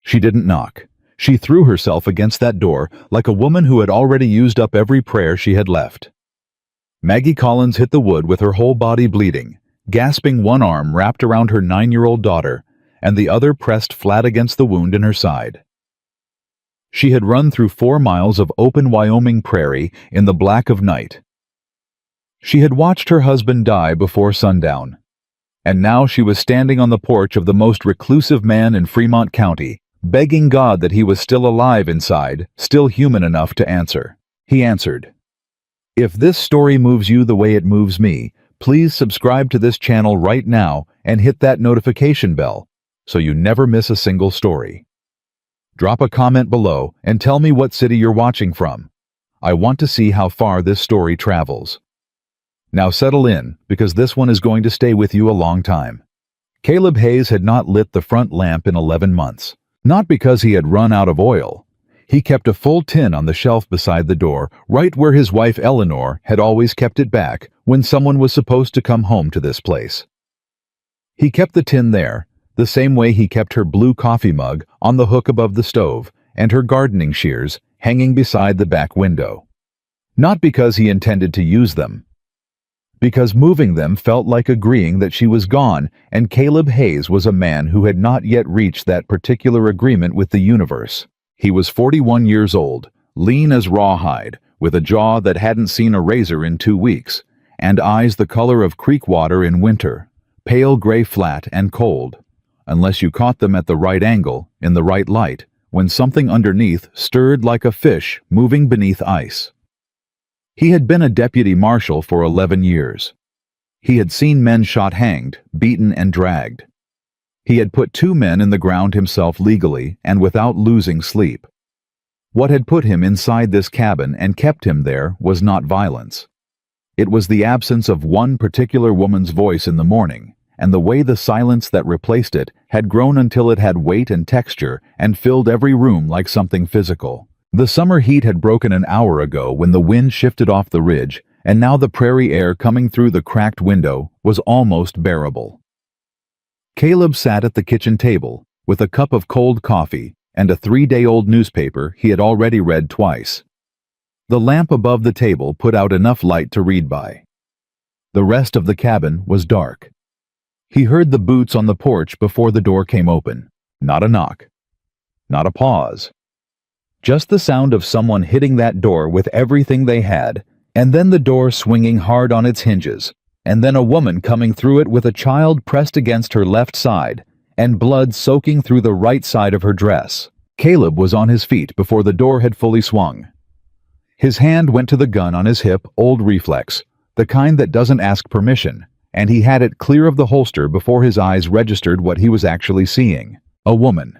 She didn't knock. She threw herself against that door like a woman who had already used up every prayer she had left. Maggie Collins hit the wood with her whole body bleeding, gasping, one arm wrapped around her 9-year-old daughter and the other pressed flat against the wound in her side. She had run through 4 miles of open Wyoming prairie in the black of night. She had watched her husband die before sundown, and now she was standing on the porch of the most reclusive man in Fremont County, begging God that he was still alive inside, still human enough to answer. He answered. If this story moves you the way it moves me, please subscribe to this channel right now and hit that notification bell so you never miss a single story. Drop a comment below and tell me what city you're watching from. I want to see how far this story travels. Now settle in, because this one is going to stay with you a long time. Caleb Hayes had not lit the front lamp in 11 months. Not because he had run out of oil. He kept a full tin on the shelf beside the door, right where his wife Eleanor had always kept it back when someone was supposed to come home to this place. He kept the tin there, the same way he kept her blue coffee mug on the hook above the stove and her gardening shears hanging beside the back window. Not because he intended to use them. Because moving them felt like agreeing that she was gone, and Caleb Hayes was a man who had not yet reached that particular agreement with the universe. He was 41 years old, lean as rawhide, with a jaw that hadn't seen a razor in 2 weeks, and eyes the color of creek water in winter, pale gray flat and cold, unless you caught them at the right angle, in the right light, when something underneath stirred like a fish moving beneath ice. He had been a deputy marshal for 11 years. He had seen men shot, hanged, beaten, and dragged. He had put 2 men in the ground himself legally and without losing sleep. What had put him inside this cabin and kept him there was not violence. It was the absence of one particular woman's voice in the morning, and the way the silence that replaced it had grown until it had weight and texture and filled every room like something physical. The summer heat had broken an hour ago when the wind shifted off the ridge, and now the prairie air coming through the cracked window was almost bearable. Caleb sat at the kitchen table with a cup of cold coffee and a 3-day-old newspaper he had already read twice. The lamp above the table put out enough light to read by. The rest of the cabin was dark. He heard the boots on the porch before the door came open. Not a knock. Not a pause. Just the sound of someone hitting that door with everything they had, and then the door swinging hard on its hinges, and then a woman coming through it with a child pressed against her left side, and blood soaking through the right side of her dress. Caleb was on his feet before the door had fully swung. His hand went to the gun on his hip, old reflex, the kind that doesn't ask permission, and he had it clear of the holster before his eyes registered what he was actually seeing. A woman,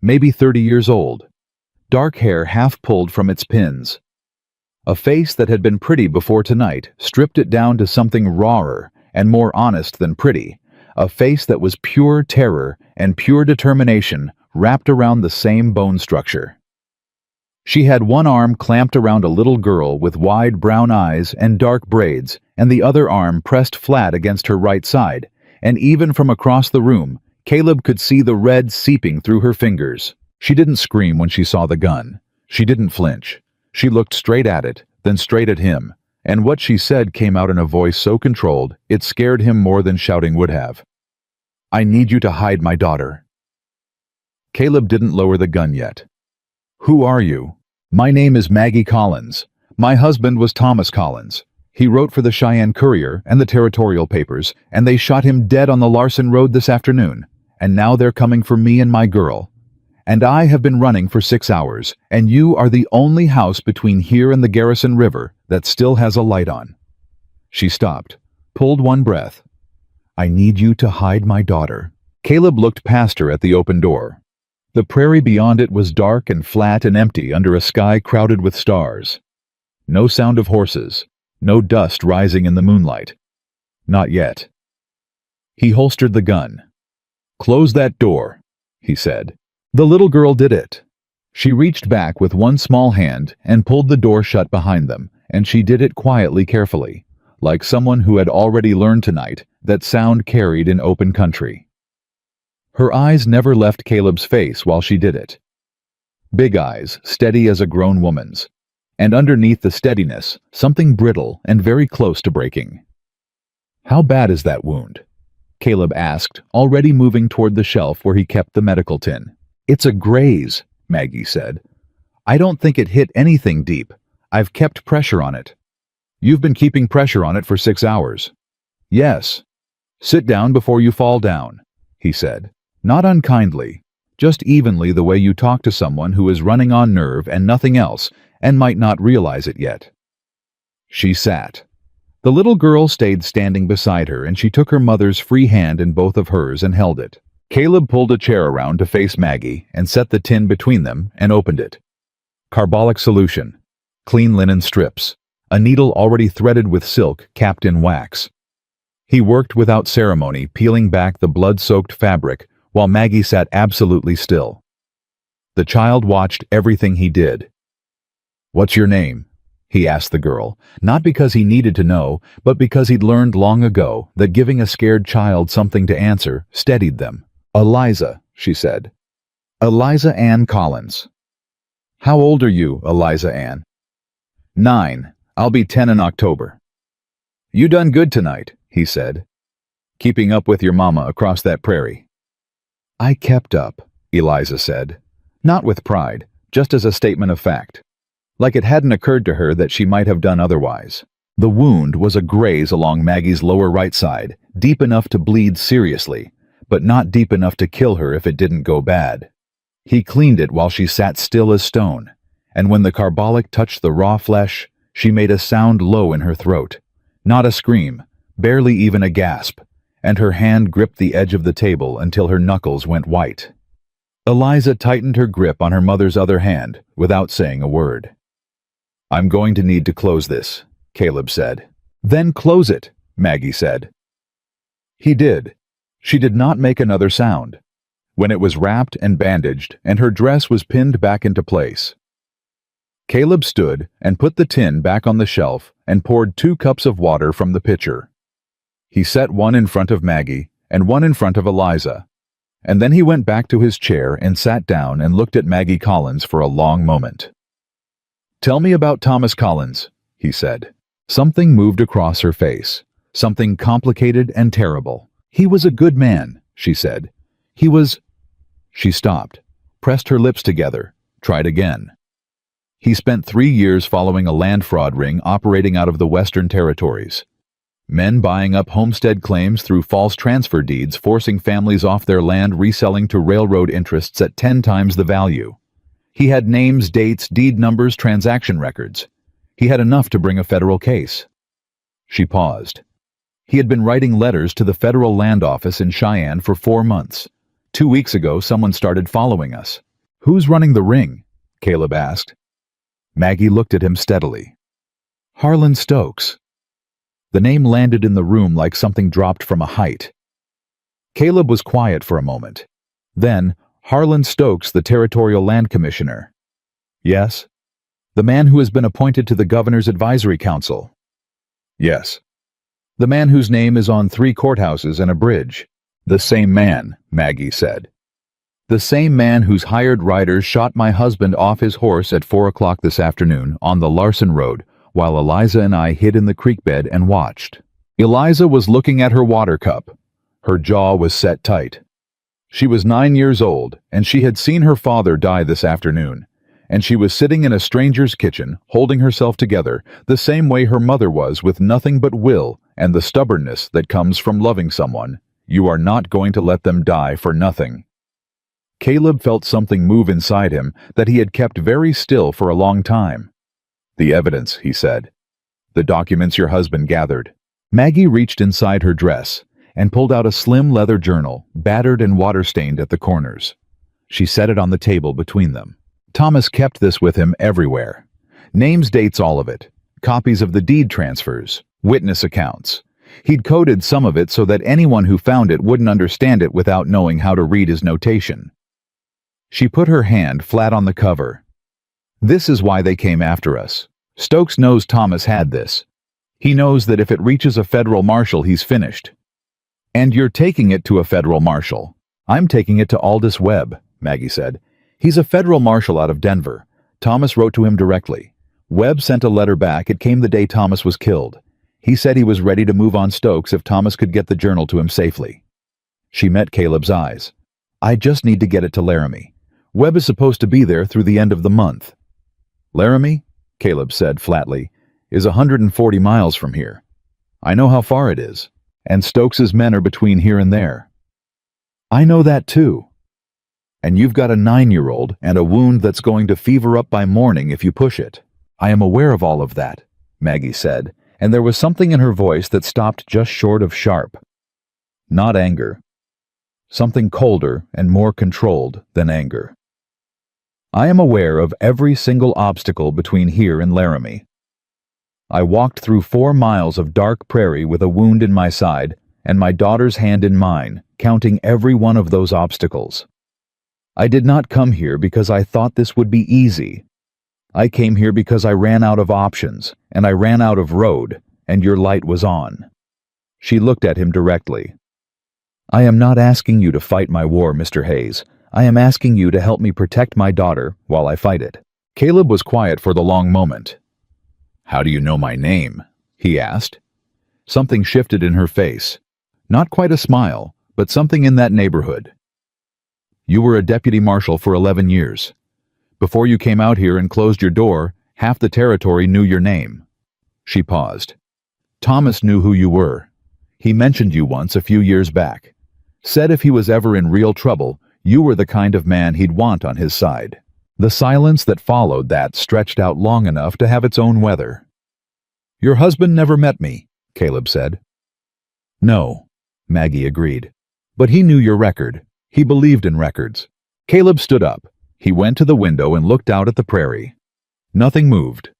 maybe 30 years old. Dark hair half pulled from its pins. A face that had been pretty before tonight stripped it down to something rawer and more honest than pretty, a face that was pure terror and pure determination wrapped around the same bone structure. She had one arm clamped around a little girl with wide brown eyes and dark braids, and the other arm pressed flat against her right side, and even from across the room, Caleb could see the red seeping through her fingers. She didn't scream when she saw the gun. She didn't flinch. She looked straight at it, then straight at him, and what she said came out in a voice so controlled it scared him more than shouting would have. "I need you to hide my daughter." Caleb didn't lower the gun yet. "Who are you?" "My name is Maggie Collins. My husband was Thomas Collins. He wrote for the Cheyenne Courier and the territorial papers, and they shot him dead on the Larson Road this afternoon, and now they're coming for me and my girl. And I have been running for 6 hours, and you are the only house between here and the Garrison River that still has a light on." She stopped, pulled one breath. "I need you to hide my daughter." Caleb looked past her at the open door. The prairie beyond it was dark and flat and empty under a sky crowded with stars. No sound of horses, no dust rising in the moonlight. Not yet. He holstered the gun. "Close that door," he said. The little girl did it. She reached back with one small hand and pulled the door shut behind them, and she did it quietly, carefully, like someone who had already learned tonight that sound carried in open country. Her eyes never left Caleb's face while she did it. Big eyes, steady as a grown woman's. And underneath the steadiness, something brittle and very close to breaking. "How bad is that wound?" Caleb asked, already moving toward the shelf where he kept the medical tin. "It's a graze," Maggie said. "I don't think it hit anything deep. I've kept pressure on it." "You've been keeping pressure on it for 6 hours." "Yes." "Sit down before you fall down," he said. Not unkindly, just evenly, the way you talk to someone who is running on nerve and nothing else and might not realize it yet. She sat. The little girl stayed standing beside her, and she took her mother's free hand in both of hers and held it. Caleb pulled a chair around to face Maggie and set the tin between them and opened it. Carbolic solution, clean linen strips, a needle already threaded with silk capped in wax. He worked without ceremony, peeling back the blood-soaked fabric while Maggie sat absolutely still. The child watched everything he did. "What's your name?" he asked the girl, not because he needed to know, but because he'd learned long ago that giving a scared child something to answer steadied them. "Eliza," she said. "Eliza Ann Collins." "How old are you, Eliza Ann?" "9. I'll be 10 in October." "You done good tonight," he said. "Keeping up with your mama across that prairie." "I kept up," Eliza said. Not with pride, just as a statement of fact. Like it hadn't occurred to her that she might have done otherwise. The wound was a graze along Maggie's lower right side, deep enough to bleed seriously, but not deep enough to kill her if it didn't go bad. He cleaned it while she sat still as stone, and when the carbolic touched the raw flesh, she made a sound low in her throat. Not a scream, barely even a gasp, and her hand gripped the edge of the table until her knuckles went white. Eliza tightened her grip on her mother's other hand without saying a word. "I'm going to need to close this," Caleb said. "Then close it," Maggie said. He did. She did not make another sound. When it was wrapped and bandaged and her dress was pinned back into place, Caleb stood and put the tin back on the shelf and poured 2 cups of water from the pitcher. He set one in front of Maggie and one in front of Eliza, and then he went back to his chair and sat down and looked at Maggie Collins for a long moment. "Tell me about Thomas Collins," he said. Something moved across her face, something complicated and terrible. "He was a good man," she said. "He was—" She stopped, pressed her lips together, tried again. "He spent 3 years following a land fraud ring operating out of the Western Territories. Men buying up homestead claims through false transfer deeds, forcing families off their land, reselling to railroad interests at 10 times the value. He had names, dates, deed numbers, transaction records. He had enough to bring a federal case." She paused. "He had been writing letters to the federal land office in Cheyenne for 4 months. 2 weeks ago, someone started following us." "Who's running the ring?" Caleb asked. Maggie looked at him steadily. "Harlan Stokes." The name landed in the room like something dropped from a height. Caleb was quiet for a moment. Then, "Harlan Stokes, the Territorial Land Commissioner." "Yes." "The man who has been appointed to the Governor's Advisory Council." "Yes." "The man whose name is on 3 courthouses and a bridge." "The same man," Maggie said. "The same man whose hired riders shot my husband off his horse at 4 o'clock this afternoon on the Larson Road, while Eliza and I hid in the creek bed and watched." Eliza was looking at her water cup. Her jaw was set tight. She was 9 years old, and she had seen her father die this afternoon, and she was sitting in a stranger's kitchen, holding herself together, the same way her mother was, with nothing but will and the stubbornness that comes from loving someone. You are not going to let them die for nothing. Caleb felt something move inside him that he had kept very still for a long time. "The evidence," he said. "The documents your husband gathered." Maggie reached inside her dress and pulled out a slim leather journal, battered and water-stained at the corners. She set it on the table between them. Thomas kept this with him everywhere. Names, dates, all of it. Copies of the deed transfers, witness accounts. He'd coded some of it so that anyone who found it wouldn't understand it without knowing how to read his notation. She put her hand flat on the cover. "This is why they came after us. Stokes knows Thomas had this. He knows that if it reaches a federal marshal, he's finished. And you're taking it to a federal marshal. I'm taking it to Aldous Webb, Maggie said. He's a federal marshal out of Denver. Thomas wrote to him directly. Webb sent a letter back. It came the day Thomas was killed. He said he was ready to move on Stokes if Thomas could get the journal to him safely. She met Caleb's eyes. I just need to get it to Laramie. Webb is supposed to be there through the end of the month. Laramie, Caleb said flatly, is 140 miles from here. I know how far it is, and Stokes's men are between here and there. I know that too. And you've got a 9-year-old and a wound that's going to fever up by morning if you push it. I am aware of all of that, Maggie said, and there was something in her voice that stopped just short of sharp. Not anger. Something colder and more controlled than anger. I am aware of every single obstacle between here and Laramie. I walked through 4 miles of dark prairie with a wound in my side and my daughter's hand in mine, counting every one of those obstacles. I did not come here because I thought this would be easy. I came here because I ran out of options, and I ran out of road, and your light was on. She looked at him directly. I am not asking you to fight my war, Mr. Hayes. I am asking you to help me protect my daughter while I fight it. Caleb was quiet for the long moment. How do you know my name? He asked. Something shifted in her face. Not quite a smile, but something in that neighborhood. You were a deputy marshal for 11 years. Before you came out here and closed your door, half the territory knew your name. She paused. Thomas knew who you were. He mentioned you once a few years back. Said if he was ever in real trouble, you were the kind of man he'd want on his side. The silence that followed that stretched out long enough to have its own weather. Your husband never met me, Caleb said. No, Maggie agreed. But he knew your record. He believed in records. Caleb stood up. He went to the window and looked out at the prairie. Nothing moved.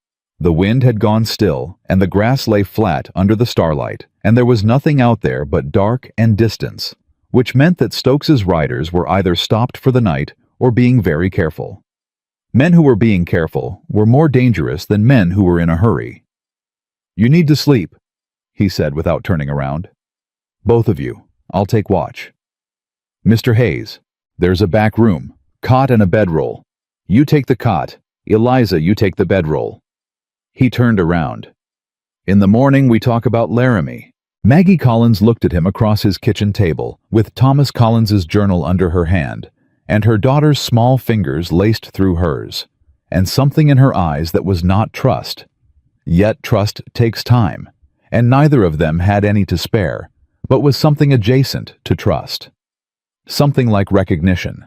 The wind had gone still, and the grass lay flat under the starlight, and there was nothing out there but dark and distance, which meant that Stokes's riders were either stopped for the night or being very careful. Men who were being careful were more dangerous than men who were in a hurry. You need to sleep, he said without turning around. Both of you. I'll take watch. Mr. Hayes, there's a back room, cot and a bedroll. You take the cot. Eliza, you take the bedroll. He turned around. In the morning we talk about Laramie. Maggie Collins looked at him across his kitchen table, with Thomas Collins's journal under her hand, and her daughter's small fingers laced through hers, and something in her eyes that was not trust. Yet trust takes time, and neither of them had any to spare, but was something adjacent to trust. Something like recognition.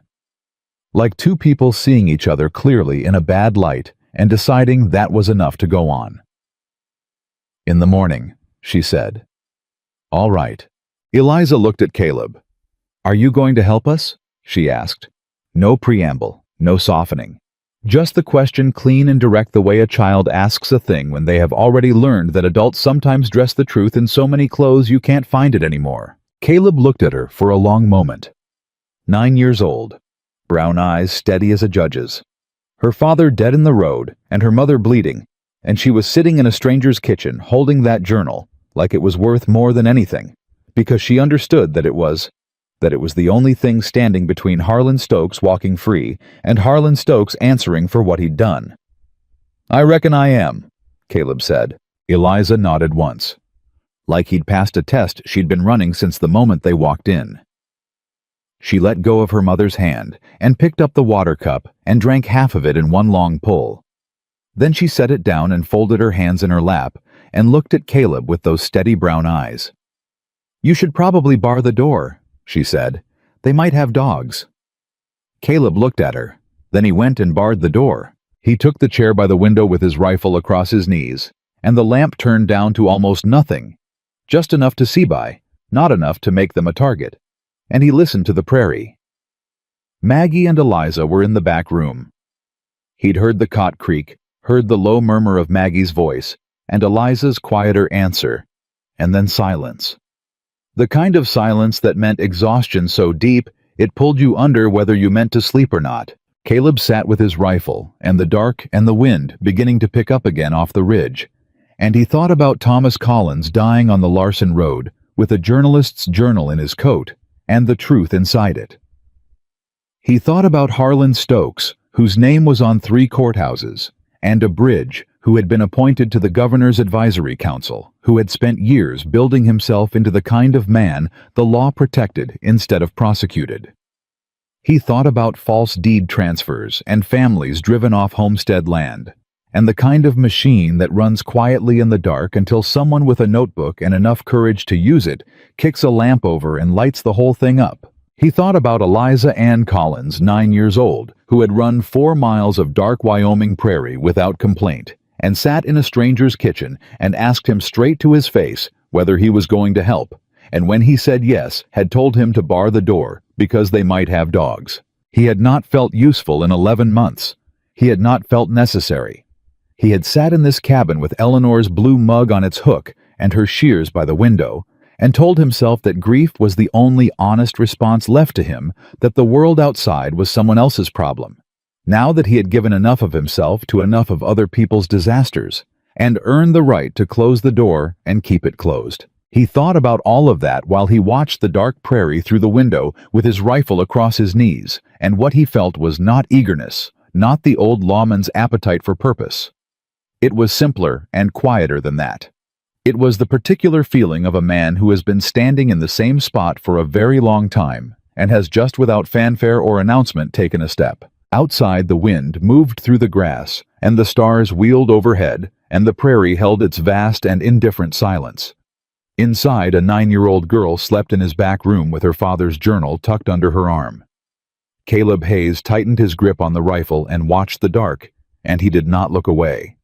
Like two people seeing each other clearly in a bad light and deciding that was enough to go on. In the morning, she said. All right. Eliza looked at Caleb. Are you going to help us? She asked. No preamble, no softening. Just the question clean and direct, the way a child asks a thing when they have already learned that adults sometimes dress the truth in so many clothes you can't find it anymore. Caleb looked at her for a long moment. 9 years old, brown eyes steady as a judge's. Her father dead in the road and her mother bleeding, and she was sitting in a stranger's kitchen holding that journal like it was worth more than anything, because she understood that it was the only thing standing between Harlan Stokes walking free and Harlan Stokes answering for what he'd done. I reckon I am, Caleb said. Eliza nodded once. Like he'd passed a test she'd been running since the moment they walked in. She let go of her mother's hand and picked up the water cup and drank half of it in one long pull. Then she set it down and folded her hands in her lap and looked at Caleb with those steady brown eyes. You should probably bar the door, she said. They might have dogs. Caleb looked at her. Then he went and barred the door. He took the chair by the window with his rifle across his knees, and the lamp turned down to almost nothing, just enough to see by, not enough to make them a target. And he listened to the prairie. Maggie and Eliza were in the back room. He'd heard the cot creak, heard the low murmur of Maggie's voice, and Eliza's quieter answer, and then silence. The kind of silence that meant exhaustion so deep it pulled you under whether you meant to sleep or not. Caleb sat with his rifle, and the dark and the wind beginning to pick up again off the ridge, and he thought about Thomas Collins dying on the Larson Road with a journalist's journal in his coat, and the truth inside it. He thought about Harlan Stokes, whose name was on 3 courthouses, and a Bridge, who had been appointed to the Governor's Advisory Council, who had spent years building himself into the kind of man the law protected instead of prosecuted. He thought about false deed transfers and families driven off homestead land, and the kind of machine that runs quietly in the dark until someone with a notebook and enough courage to use it kicks a lamp over and lights the whole thing up. He thought about Eliza Ann Collins, 9 years old, who had run 4 miles of dark Wyoming prairie without complaint, and sat in a stranger's kitchen and asked him straight to his face whether he was going to help, and when he said yes, had told him to bar the door because they might have dogs. He had not felt useful in 11 months. He had not felt necessary. He had sat in this cabin with Eleanor's blue mug on its hook and her shears by the window, and told himself that grief was the only honest response left to him, that the world outside was someone else's problem. Now that he had given enough of himself to enough of other people's disasters, and earned the right to close the door and keep it closed. He thought about all of that while he watched the dark prairie through the window with his rifle across his knees, and what he felt was not eagerness, not the old lawman's appetite for purpose. It was simpler and quieter than that. It was the particular feeling of a man who has been standing in the same spot for a very long time and has just without fanfare or announcement taken a step. Outside, the wind moved through the grass, and the stars wheeled overhead, and the prairie held its vast and indifferent silence. Inside, a 9-year-old girl slept in his back room with her father's journal tucked under her arm. Caleb Hayes tightened his grip on the rifle and watched the dark, and he did not look away.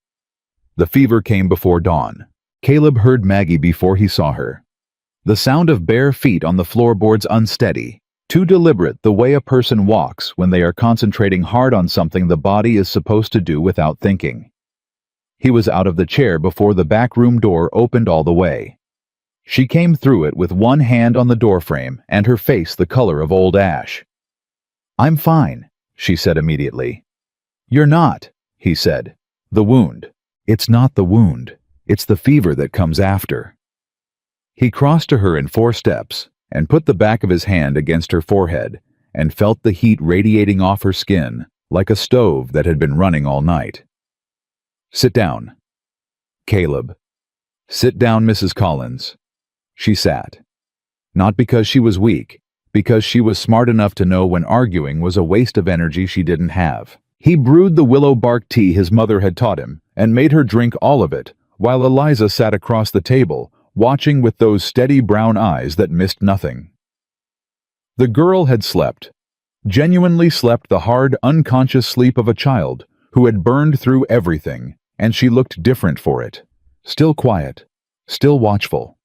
The fever came before dawn. Caleb heard Maggie before he saw her. The sound of bare feet on the floorboards unsteady, too deliberate the way a person walks when they are concentrating hard on something the body is supposed to do without thinking. He was out of the chair before the back room door opened all the way. She came through it with one hand on the doorframe and her face the color of old ash. "I'm fine," she said immediately. "You're not," he said. "The wound." "It's not the wound. It's the fever that comes after." He crossed to her in 4 steps and put the back of his hand against her forehead and felt the heat radiating off her skin like a stove that had been running all night. "Sit down." "Caleb." "Sit down, Mrs. Collins." She sat. Not because she was weak, because she was smart enough to know when arguing was a waste of energy she didn't have. He brewed the willow bark tea his mother had taught him and made her drink all of it, while Eliza sat across the table, watching with those steady brown eyes that missed nothing. The girl had slept, genuinely slept the hard, unconscious sleep of a child who had burned through everything, and she looked different for it. Still quiet, still watchful.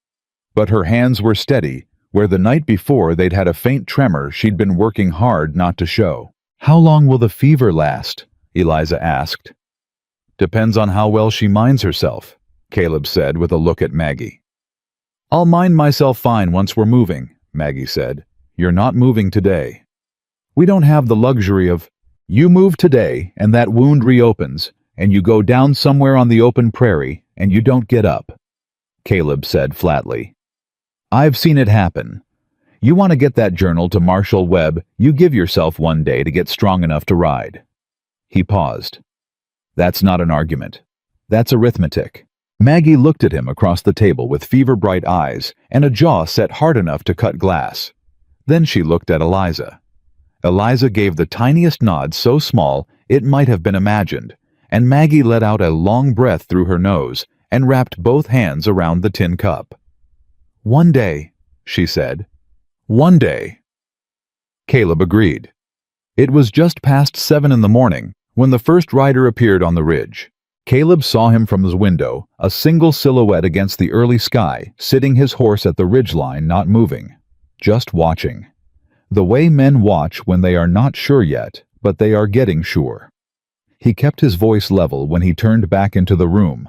But her hands were steady, where the night before they'd had a faint tremor she'd been working hard not to show. "How long will the fever last?" Eliza asked. "Depends on how well she minds herself," Caleb said with a look at Maggie. "I'll mind myself fine once we're moving," Maggie said. "You're not moving today. We don't have the luxury of—" "You move today, and that wound reopens, and you go down somewhere on the open prairie, and you don't get up," Caleb said flatly. "I've seen it happen. You want to get that journal to Marshall Webb, you give yourself 1 day to get strong enough to ride." He paused. "That's not an argument. That's arithmetic." Maggie looked at him across the table with fever-bright eyes and a jaw set hard enough to cut glass. Then she looked at Eliza. Eliza gave the tiniest nod so small it might have been imagined, and Maggie let out a long breath through her nose and wrapped both hands around the tin cup. "1 day," she said. "1 day." Caleb agreed. It was just past 7 in the morning when the first rider appeared on the ridge. Caleb saw him from his window, a single silhouette against the early sky, sitting his horse at the ridgeline, not moving, just watching. The way men watch when they are not sure yet, but they are getting sure. He kept his voice level when he turned back into the room.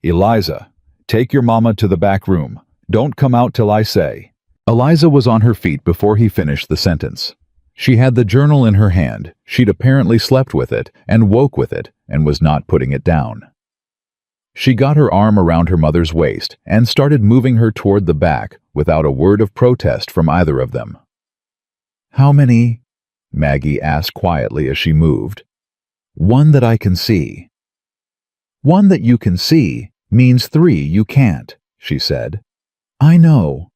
"Eliza, take your mama to the back room. Don't come out till I say." Eliza was on her feet before he finished the sentence. She had the journal in her hand. She'd apparently slept with it and woke with it and was not putting it down. She got her arm around her mother's waist and started moving her toward the back without a word of protest from either of them. "How many?" Maggie asked quietly as she moved. One that I can see. One that you can see means 3 you can't, she said. I know.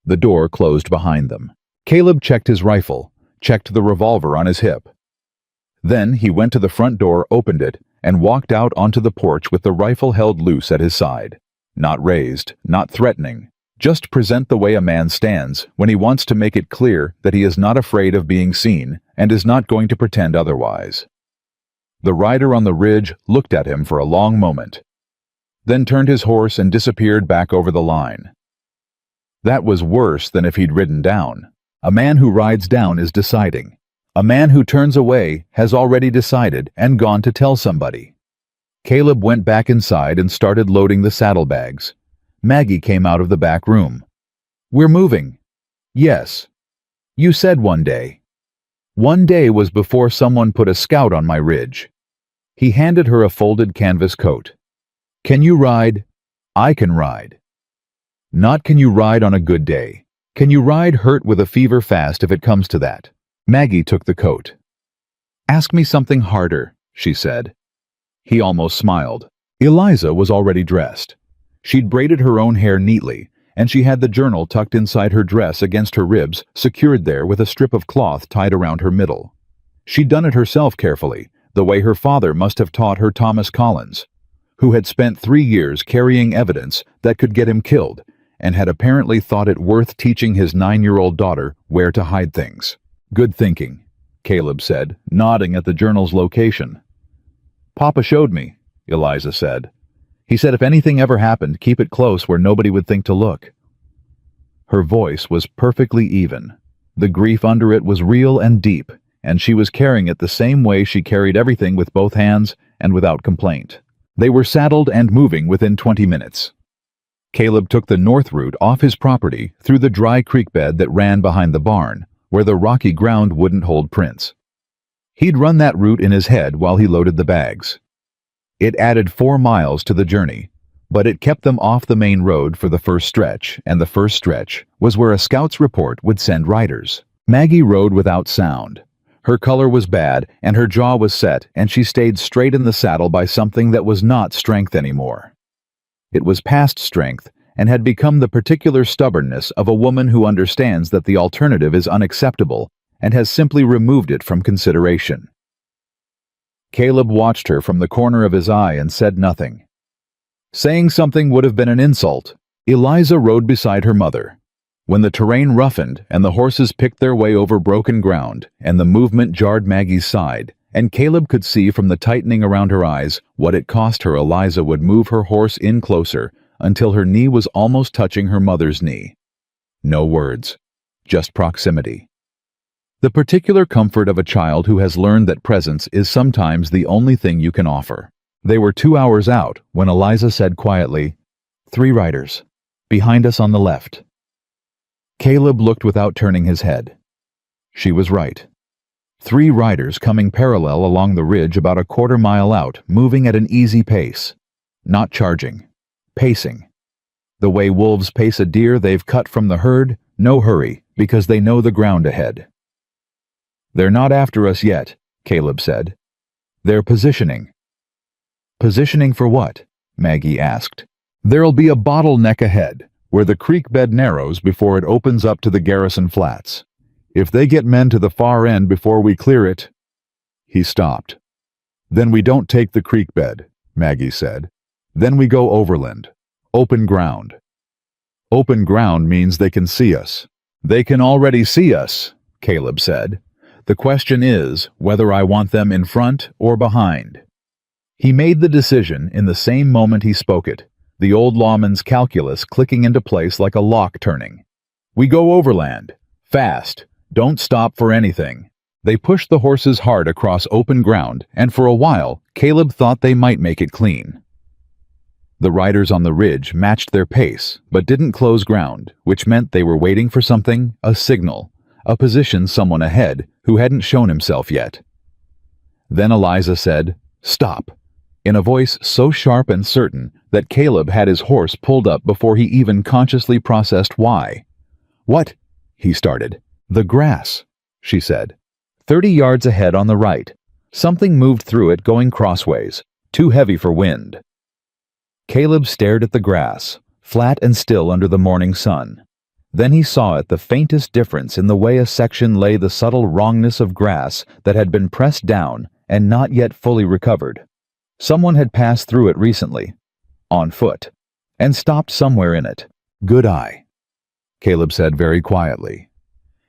The door closed behind them. Caleb checked his rifle, checked the revolver on his hip. Then he went to the front door, opened it, and walked out onto the porch with the rifle held loose at his side. Not raised, not threatening. Just present the way a man stands when he wants to make it clear that he is not afraid of being seen and is not going to pretend otherwise. The rider on the ridge looked at him for a long moment, then turned his horse and disappeared back over the line. That was worse than if he'd ridden down. A man who rides down is deciding. A man who turns away has already decided and gone to tell somebody. Caleb went back inside and started loading the saddlebags. Maggie came out of the back room. We're moving. Yes. You said one day. One day was before someone put a scout on my ridge. He handed her a folded canvas coat. Can you ride? I can ride. Not can you ride on a good day. Can you ride hurt with a fever fast if it comes to that? Maggie took the coat. Ask me something harder, she said. He almost smiled. Eliza was already dressed. She'd braided her own hair neatly, and she had the journal tucked inside her dress against her ribs, secured there with a strip of cloth tied around her middle. She'd done it herself carefully, the way her father must have taught her Thomas Collins, who had spent 3 years carrying evidence that could get him killed, and had apparently thought it worth teaching his 9-year-old daughter where to hide things. Good thinking, Caleb said, nodding at the journal's location. Papa showed me, Eliza said. He said if anything ever happened, keep it close where nobody would think to look. Her voice was perfectly even. The grief under it was real and deep, and she was carrying it the same way she carried everything, with both hands and without complaint. They were saddled and moving within 20 minutes. Caleb took the north route off his property through the dry creek bed that ran behind the barn, where the rocky ground wouldn't hold prints. He'd run that route in his head while he loaded the bags. It added 4 miles to the journey, but it kept them off the main road for the first stretch, and the first stretch was where a scout's report would send riders. Maggie rode without sound. Her color was bad, and her jaw was set, and she stayed straight in the saddle by something that was not strength anymore. It was past strength, and had become the particular stubbornness of a woman who understands that the alternative is unacceptable and has simply removed it from consideration. Caleb watched her from the corner of his eye and said nothing. Saying something would have been an insult. Eliza rode beside her mother. When the terrain roughened and the horses picked their way over broken ground and the movement jarred Maggie's side, and Caleb could see from the tightening around her eyes what it cost her, Eliza would move her horse in closer until her knee was almost touching her mother's knee. No words, just proximity. The particular comfort of a child who has learned that presence is sometimes the only thing you can offer. They were 2 hours out when Eliza said quietly, 3 riders. Behind us on the left. Caleb looked without turning his head. She was right. 3 riders coming parallel along the ridge about a quarter mile out, moving at an easy pace. Not charging. Pacing. The way wolves pace a deer they've cut from the herd, no hurry, because they know the ground ahead. They're not after us yet, Caleb said. They're positioning. Positioning for what? Maggie asked. There'll be a bottleneck ahead, where the creek bed narrows before it opens up to the Garrison Flats. If they get men to the far end before we clear it... He stopped. Then we don't take the creek bed, Maggie said. Then we go overland. Open ground. Open ground means they can see us. They can already see us, Caleb said. The question is whether I want them in front or behind. He made the decision in the same moment he spoke it, the old lawman's calculus clicking into place like a lock turning. We go overland. Fast. Don't stop for anything. They pushed the horses hard across open ground, and for a while, Caleb thought they might make it clean. The riders on the ridge matched their pace, but didn't close ground, which meant they were waiting for something, a signal, a position someone ahead who hadn't shown himself yet. Then Eliza said, "Stop," in a voice so sharp and certain that Caleb had his horse pulled up before he even consciously processed why. "What?" he started. "The grass," she said. 30 yards ahead on the right. Something moved through it going crossways, too heavy for wind. Caleb stared at the grass, flat and still under the morning sun. Then he saw it the faintest difference in the way a section lay, the subtle wrongness of grass that had been pressed down and not yet fully recovered. Someone had passed through it recently, on foot, and stopped somewhere in it. "Good eye," Caleb said very quietly.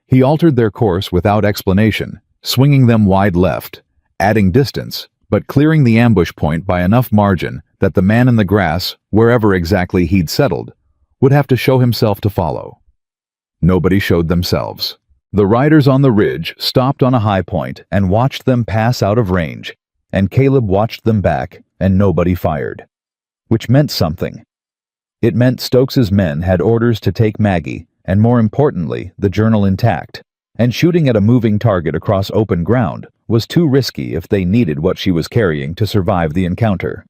He altered their course without explanation, swinging them wide left, adding distance, but clearing the ambush point by enough margin that the man in the grass, wherever exactly he'd settled, would have to show himself to follow. Nobody showed themselves. The riders on the ridge stopped on a high point and watched them pass out of range, and Caleb watched them back, and nobody fired. Which meant something. It meant Stokes's men had orders to take Maggie, and more importantly, the journal intact, and shooting at a moving target across open ground was too risky if they needed what she was carrying to survive the encounter.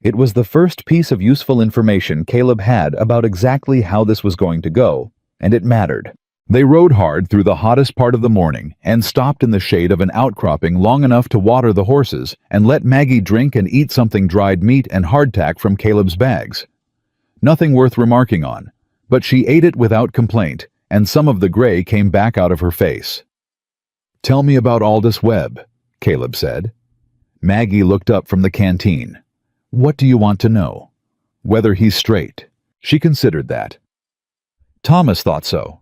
It was the first piece of useful information Caleb had about exactly how this was going to go, and it mattered. They rode hard through the hottest part of the morning and stopped in the shade of an outcropping long enough to water the horses and let Maggie drink and eat something dried meat and hardtack from Caleb's bags. Nothing worth remarking on, but she ate it without complaint, and some of the gray came back out of her face. "Tell me about Aldous Webb," Caleb said. Maggie looked up from the canteen. "What do you want to know?" "Whether he's straight." She considered that. Thomas thought so.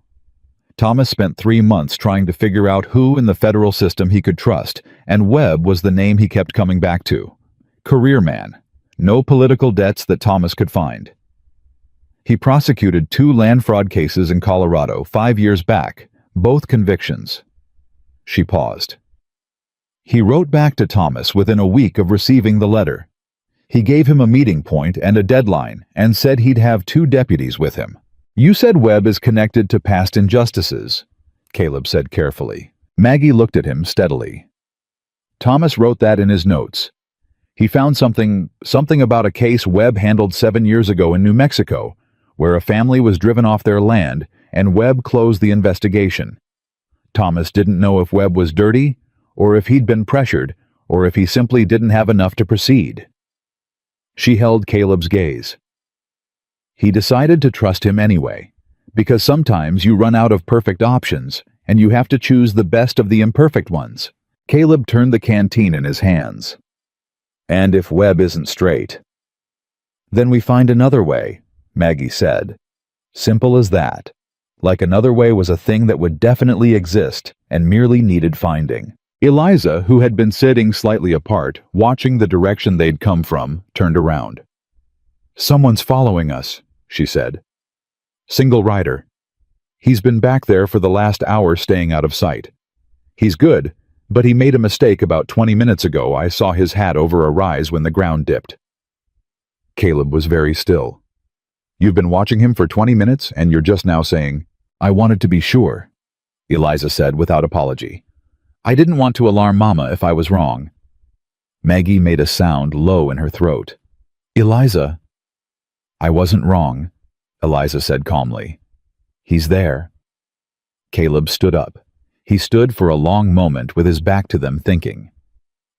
Thomas spent 3 months trying to figure out who in the federal system he could trust, and Webb was the name he kept coming back to. Career man. No political debts that Thomas could find. He prosecuted 2 land fraud cases in Colorado 5 years back, both convictions. She paused. He wrote back to Thomas within a week of receiving the letter. He gave him a meeting point and a deadline and said he'd have 2 deputies with him. "You said Webb is connected to past injustices," Caleb said carefully. Maggie looked at him steadily. "Thomas wrote that in his notes. He found something about a case Webb handled 7 years ago in New Mexico, where a family was driven off their land, and Webb closed the investigation. Thomas didn't know if Webb was dirty, or if he'd been pressured, or if he simply didn't have enough to proceed." She held Caleb's gaze. He decided to trust him anyway, because sometimes you run out of perfect options, and you have to choose the best of the imperfect ones. Caleb turned the canteen in his hands. "And if Webb isn't straight?" "Then we find another way," Maggie said. Simple as that. Like another way was a thing that would definitely exist and merely needed finding. Eliza, who had been sitting slightly apart, watching the direction they'd come from, turned around. "Someone's following us," she said. "Single rider. He's been back there for the last hour staying out of sight. He's good, but he made a mistake about 20 minutes ago. I saw his hat over a rise when the ground dipped." Caleb was very still. "You've been watching him for 20 minutes and you're just now saying, 'I wanted to be sure,'" Eliza said without apology. "I didn't want to alarm Mama if I was wrong." Maggie made a sound low in her throat. "Eliza." "I wasn't wrong," Eliza said calmly. "He's there." Caleb stood up. He stood for a long moment with his back to them, thinking.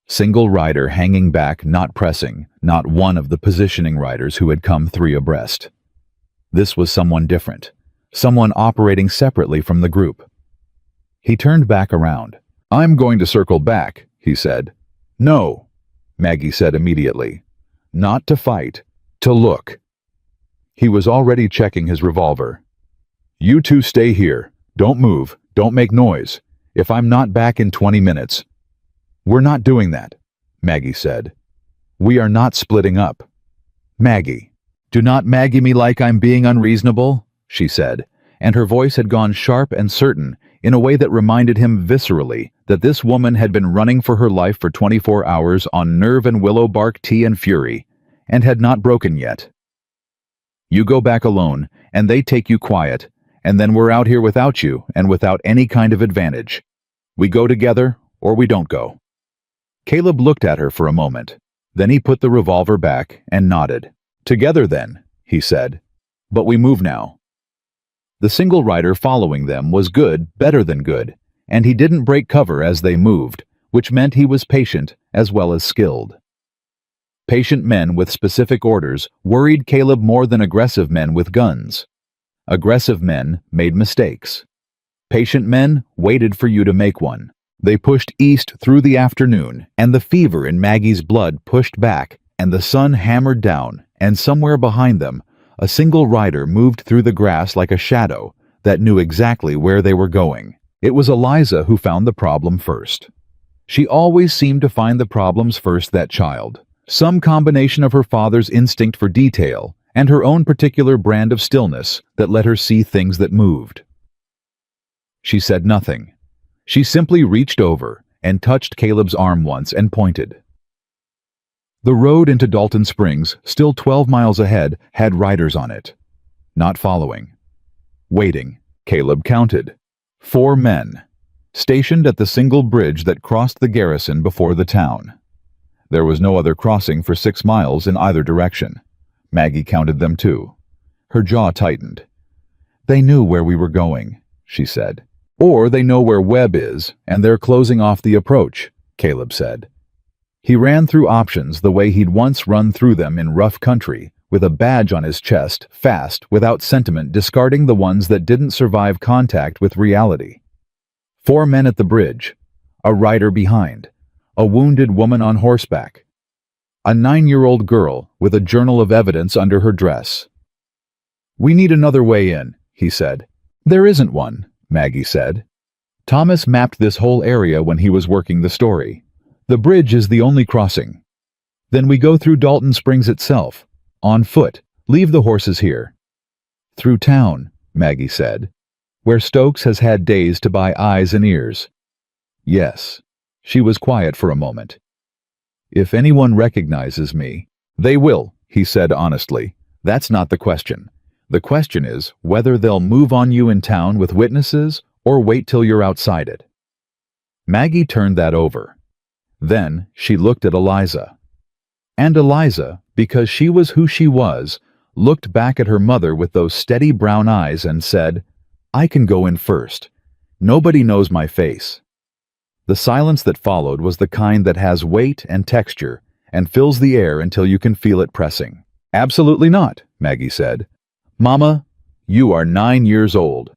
Single rider hanging back, not pressing, not one of the positioning riders who had come 3 abreast. This was someone different, someone operating separately from the group. He turned back around. "I'm going to circle back," he said. "No," Maggie said immediately. "Not to fight, to look." He was already checking his revolver. "You 2 stay here. Don't move. Don't make noise. If I'm not back in 20 minutes. "We're not doing that," Maggie said. "We are not splitting up." "Maggie, do not Maggie me like I'm being unreasonable," she said, and her voice had gone sharp and certain in a way that reminded him viscerally that this woman had been running for her life for 24 hours on nerve and willow bark tea and fury, and had not broken yet. "You go back alone, and they take you quiet, and then we're out here without you and without any kind of advantage. We go together, or we don't go." Caleb looked at her for a moment. Then he put the revolver back and nodded. "Together then," he said. "But we move now." The single rider following them was good, better than good. and he didn't break cover as they moved, which meant he was patient as well as skilled. Patient men with specific orders worried Caleb more than aggressive men with guns. Aggressive men made mistakes. Patient men waited for you to make one. They pushed east through the afternoon, and the fever in Maggie's blood pushed back, and the sun hammered down, and somewhere behind them, a single rider moved through the grass like a shadow that knew exactly where they were going. It was Eliza who found the problem first. She always seemed to find the problems first, that child. Some combination of her father's instinct for detail and her own particular brand of stillness that let her see things that moved. She said nothing. She simply reached over and touched Caleb's arm once and pointed. The road into Dalton Springs, still 12 miles ahead, had riders on it. Not following. Waiting. Caleb counted. 4 men, stationed at the single bridge that crossed the garrison before the town. There was no other crossing for 6 miles in either direction. Maggie counted them too. Her jaw tightened. They knew where we were going, she said. Or they know where Webb is, and they're closing off the approach, Caleb said. He ran through options the way he'd once run through them in rough country, with a badge on his chest, fast, without sentiment, discarding the ones that didn't survive contact with reality. 4 men at the bridge, a rider behind, a wounded woman on horseback, a 9-year-old girl with a journal of evidence under her dress. We need another way in, he said. There isn't one, Maggie said. Thomas mapped this whole area when he was working the story. The bridge is the only crossing. Then we go through Dalton Springs itself, on foot, leave the horses here. Through town, Maggie said, where Stokes has had days to buy eyes and ears. Yes. She was quiet for a moment. If anyone recognizes me, they will, he said honestly. That's not the question. The question is whether they'll move on you in town with witnesses or wait till you're outside it. Maggie turned that over. Then she looked at Eliza. And Eliza, because she was who she was, looked back at her mother with those steady brown eyes and said, I can go in first. Nobody knows my face. The silence that followed was the kind that has weight and texture and fills the air until you can feel it pressing. Absolutely not, Maggie said. Mama, you are 9 years old.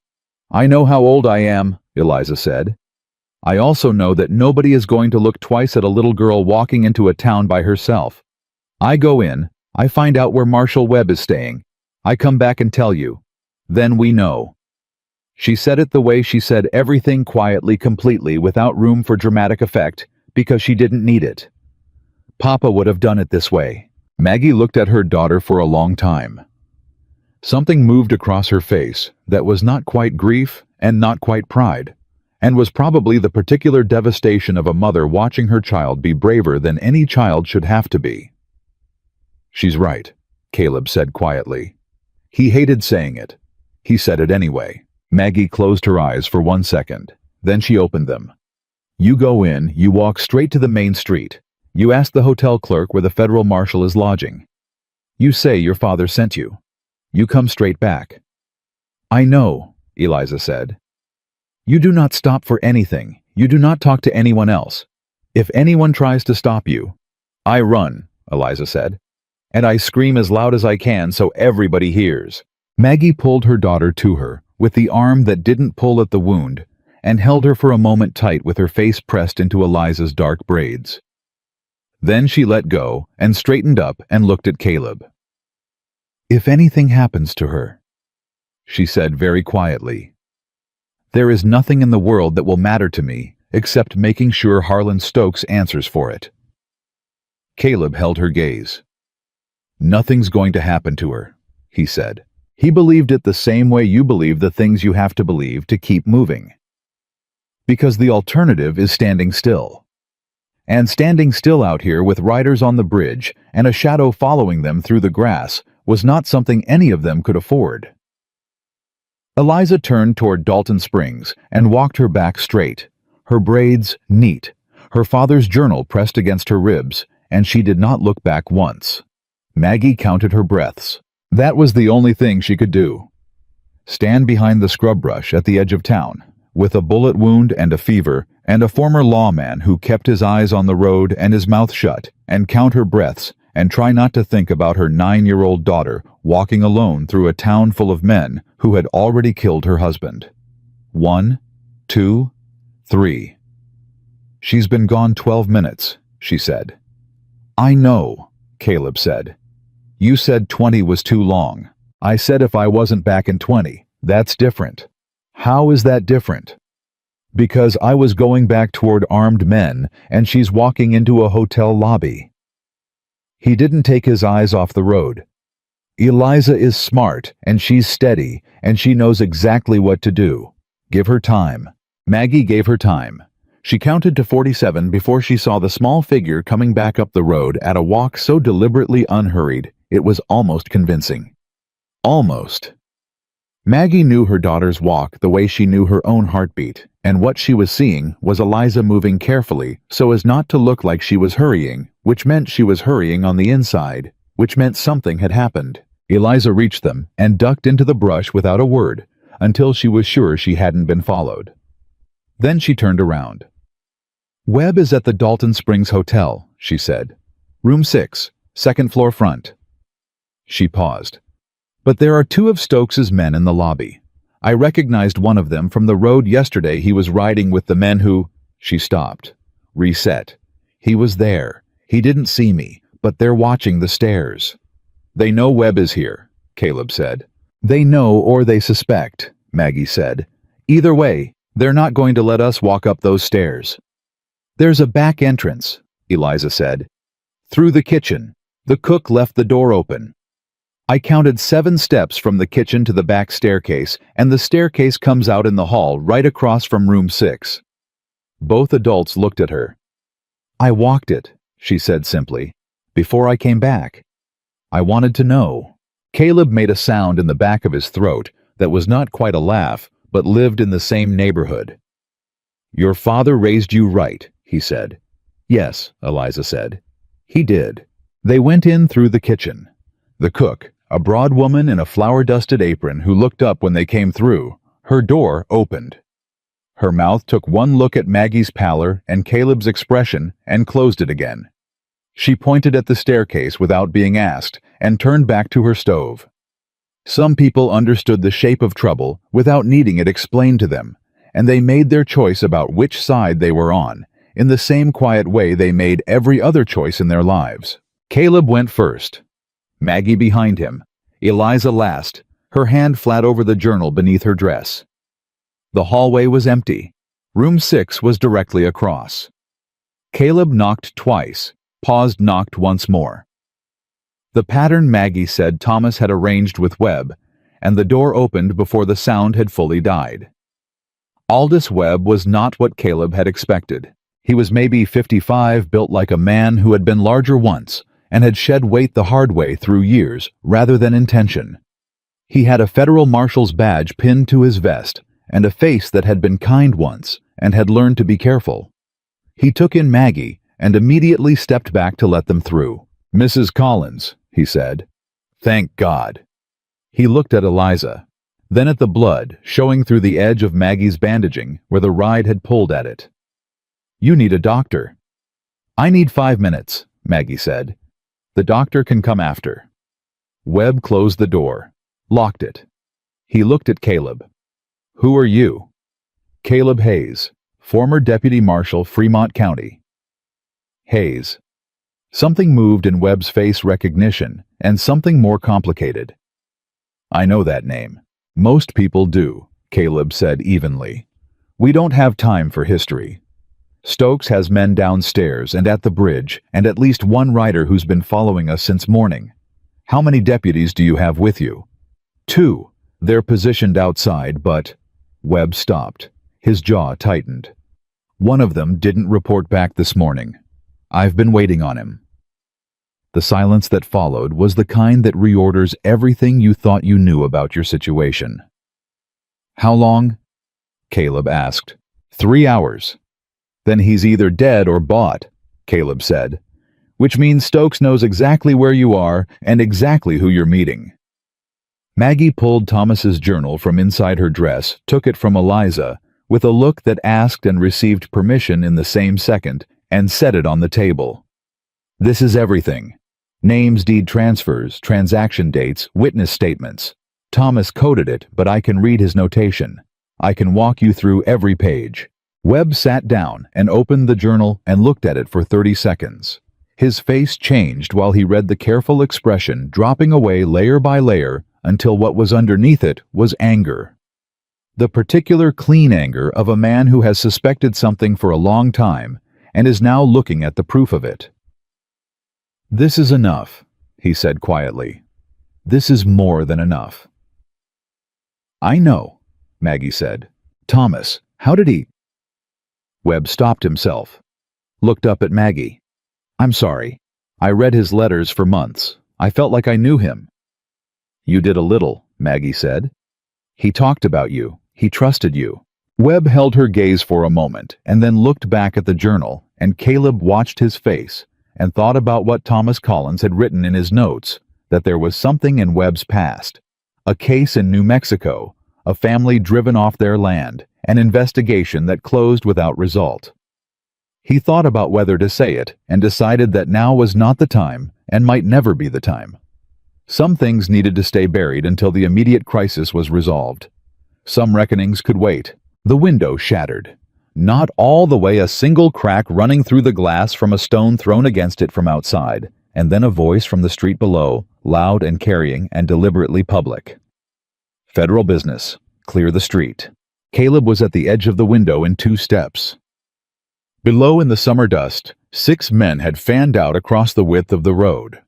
I know how old I am, Eliza said. I also know that nobody is going to look twice at a little girl walking into a town by herself. I go in, I find out where Marshall Webb is staying. I come back and tell you. Then we know. She said it the way she said everything, quietly, completely, without room for dramatic effect, because she didn't need it. Papa would have done it this way. Maggie looked at her daughter for a long time. Something moved across her face that was not quite grief and not quite pride, and was probably the particular devastation of a mother watching her child be braver than any child should have to be. She's right, Caleb said quietly. He hated saying it. He said it anyway. Maggie closed her eyes for 1 second. Then she opened them. You go in, you walk straight to the main street. You ask the hotel clerk where the federal marshal is lodging. You say your father sent you. You come straight back. I know, Eliza said. You do not stop for anything. You do not talk to anyone else. If anyone tries to stop you, I run, Eliza said. And I scream as loud as I can so everybody hears. Maggie pulled her daughter to her with the arm that didn't pull at the wound and held her for a moment tight with her face pressed into Eliza's dark braids. Then she let go and straightened up and looked at Caleb. If anything happens to her, she said very quietly, there is nothing in the world that will matter to me except making sure Harlan Stokes answers for it. Caleb held her gaze. Nothing's going to happen to her, he said. He believed it the same way you believe the things you have to believe to keep moving. Because the alternative is standing still. And standing still out here with riders on the bridge and a shadow following them through the grass was not something any of them could afford. Eliza turned toward Dalton Springs and walked her back straight, her braids neat, her father's journal pressed against her ribs, and she did not look back once. Maggie counted her breaths. That was the only thing she could do. Stand behind the scrub brush at the edge of town, with a bullet wound and a fever, and a former lawman who kept his eyes on the road and his mouth shut, and count her breaths, and try not to think about her 9-year-old daughter walking alone through a town full of men who had already killed her husband. 1, 2, 3. "She's been gone 12 minutes, she said. "I know," Caleb said. "You said 20 was too long. I said if I wasn't back in 20, that's different." "How is that different?" "Because I was going back toward armed men, and she's walking into a hotel lobby." He didn't take his eyes off the road. "Eliza is smart, and she's steady, and she knows exactly what to do. Give her time." Maggie gave her time. She counted to 47 before she saw the small figure coming back up the road at a walk so deliberately unhurried, it was almost convincing. Almost. Maggie knew her daughter's walk the way she knew her own heartbeat, and what she was seeing was Eliza moving carefully so as not to look like she was hurrying, which meant she was hurrying on the inside, which meant something had happened. Eliza reached them and ducked into the brush without a word, until she was sure she hadn't been followed. Then she turned around. "Webb is at the Dalton Springs Hotel," she said. "Room 6, second floor front." She paused. "But there are 2 of Stokes's men in the lobby. I recognized one of them from the road yesterday. He was riding with the men who—" She stopped. Reset. "He was there. He didn't see me, but they're watching the stairs." "They know Webb is here," Caleb said. "They know or they suspect," Maggie said. "Either way, they're not going to let us walk up those stairs." "There's a back entrance," Eliza said. "Through the kitchen. The cook left the door open." I counted 7 steps from the kitchen to the back staircase, and the staircase comes out in the hall right across from room 6. Both adults looked at her. "I walked it," she said simply, "before I came back. I wanted to know." Caleb made a sound in the back of his throat that was not quite a laugh, but lived in the same neighborhood. "Your father raised you right," he said. "Yes," Eliza said. "He did." They went in through the kitchen. The cook, a broad woman in a flour-dusted apron who looked up when they came through, her door opened. Her mouth took one look at Maggie's pallor and Caleb's expression and closed it again. She pointed at the staircase without being asked and turned back to her stove. Some people understood the shape of trouble without needing it explained to them, and they made their choice about which side they were on, in the same quiet way they made every other choice in their lives. Caleb went first. Maggie behind him. Eliza last, her hand flat over the journal beneath her dress. The hallway was empty. Room 6 was directly across. Caleb knocked twice, paused, knocked once more. The pattern Maggie said Thomas had arranged with Webb, and the door opened before the sound had fully died. Aldous Webb was not what Caleb had expected. He was maybe 55, built like a man who had been larger once, and had shed weight the hard way through years rather than intention. He had a federal marshal's badge pinned to his vest, and a face that had been kind once, and had learned to be careful. He took in Maggie, and immediately stepped back to let them through. "Mrs. Collins," he said. "Thank God." He looked at Eliza, then at the blood showing through the edge of Maggie's bandaging where the ride had pulled at it. "You need a doctor." "I need 5 minutes," Maggie said. "The doctor can come after." Webb closed the door, locked it. He looked at Caleb. "Who are you?" "Caleb Hayes, former Deputy Marshal, Fremont County." Hayes. Something moved in Webb's face recognition, and something more complicated. "I know that name. Most people do," Caleb said evenly. "We don't have time for history. Stokes has men downstairs and at the bridge, and at least one rider who's been following us since morning. How many deputies do you have with you?" "2. They're positioned outside, but—" Webb stopped. His jaw tightened. "One of them didn't report back this morning. I've been waiting on him." The silence that followed was the kind that reorders everything you thought you knew about your situation. "How long?" Caleb asked. 3 hours. "Then he's either dead or bought," Caleb said. "Which means Stokes knows exactly where you are and exactly who you're meeting." Maggie pulled Thomas's journal from inside her dress, took it from Eliza, with a look that asked and received permission in the same second, and set it on the table. "This is everything. Names, deed transfers, transaction dates, witness statements. Thomas coded it, but I can read his notation. I can walk you through every page." Webb sat down and opened the journal and looked at it for 30 seconds. His face changed while he read the careful expression dropping away layer by layer until what was underneath it was anger. The particular clean anger of a man who has suspected something for a long time and is now looking at the proof of it. "This is enough," he said quietly. "This is more than enough." "I know," Maggie said. "Thomas, how did he—" Webb stopped himself, looked up at Maggie. "I'm sorry. I read his letters for months. I felt like I knew him." "You did a little," Maggie said. "He talked about you. He trusted you." Webb held her gaze for a moment and then looked back at the journal, and Caleb watched his face and thought about what Thomas Collins had written in his notes, that there was something in Webb's past. A case in New Mexico, a family driven off their land, an investigation that closed without result. He thought about whether to say it and decided that now was not the time and might never be the time. Some things needed to stay buried until the immediate crisis was resolved. Some reckonings could wait. The window shattered. Not all the way, a single crack running through the glass from a stone thrown against it from outside, and then a voice from the street below, loud and carrying and deliberately public. "Federal business. Clear the street." Caleb was at the edge of the window in 2 steps. Below in the summer dust, 6 men had fanned out across the width of the road.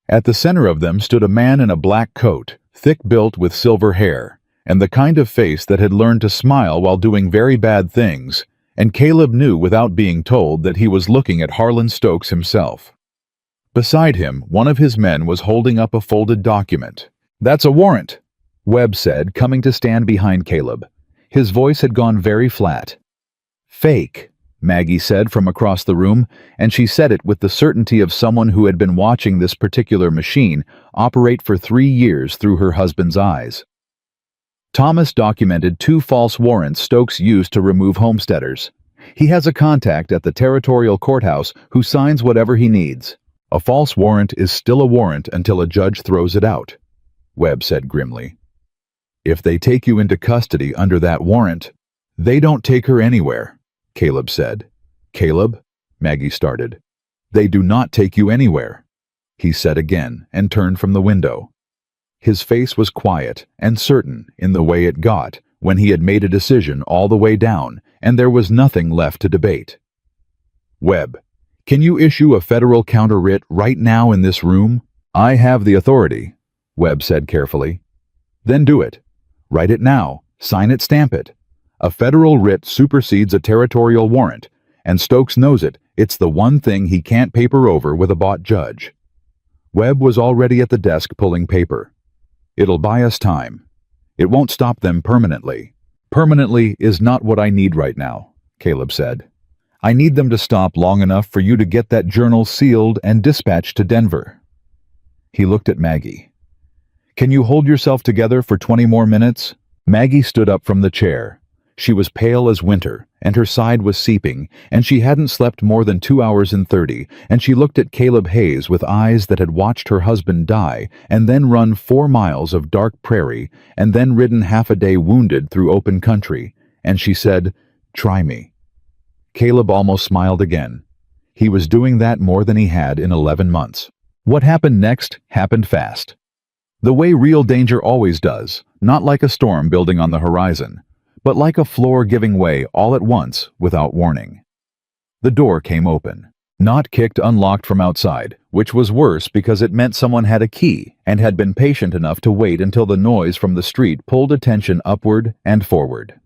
At the center of them stood a man in a black coat, thick-built with silver hair, and the kind of face that had learned to smile while doing very bad things, and Caleb knew without being told that he was looking at Harlan Stokes himself. Beside him, one of his men was holding up a folded document. "That's a warrant," Webb said, coming to stand behind Caleb. His voice had gone very flat. "Fake," Maggie said from across the room, and she said it with the certainty of someone who had been watching this particular machine operate for 3 years through her husband's eyes. "Thomas documented 2 false warrants Stokes used to remove homesteaders. He has a contact at the territorial courthouse who signs whatever he needs. A false warrant is still a warrant until a judge throws it out," Webb said grimly. "If they take you into custody under that warrant—" "They don't take her anywhere," Caleb said. "Caleb," Maggie started. "They do not take you anywhere," he said again and turned from the window. His face was quiet and certain in the way it got when he had made a decision all the way down and there was nothing left to debate. "Webb, can you issue a federal counter-writ right now in this room?" "I have the authority," Webb said carefully. "Then do it. Write it now. Sign it, stamp it. A federal writ supersedes a territorial warrant, and Stokes knows it. It's the one thing he can't paper over with a bought judge." Webb was already at the desk pulling paper. "It'll buy us time. It won't stop them permanently." "Permanently is not what I need right now," Caleb said. "I need them to stop long enough for you to get that journal sealed and dispatched to Denver." He looked at Maggie. "Can you hold yourself together for 20 more minutes?" Maggie stood up from the chair. She was pale as winter, and her side was seeping, and she hadn't slept more than 2 hours and 30, and she looked at Caleb Hayes with eyes that had watched her husband die, and then run 4 miles of dark prairie, and then ridden half a day wounded through open country, and she said, "Try me." Caleb almost smiled again. He was doing that more than he had in 11 months. What happened next happened fast. The way real danger always does, not like a storm building on the horizon, but like a floor giving way all at once without warning. The door came open. Not kicked unlocked from outside, which was worse because it meant someone had a key and had been patient enough to wait until the noise from the street pulled attention upward and forward.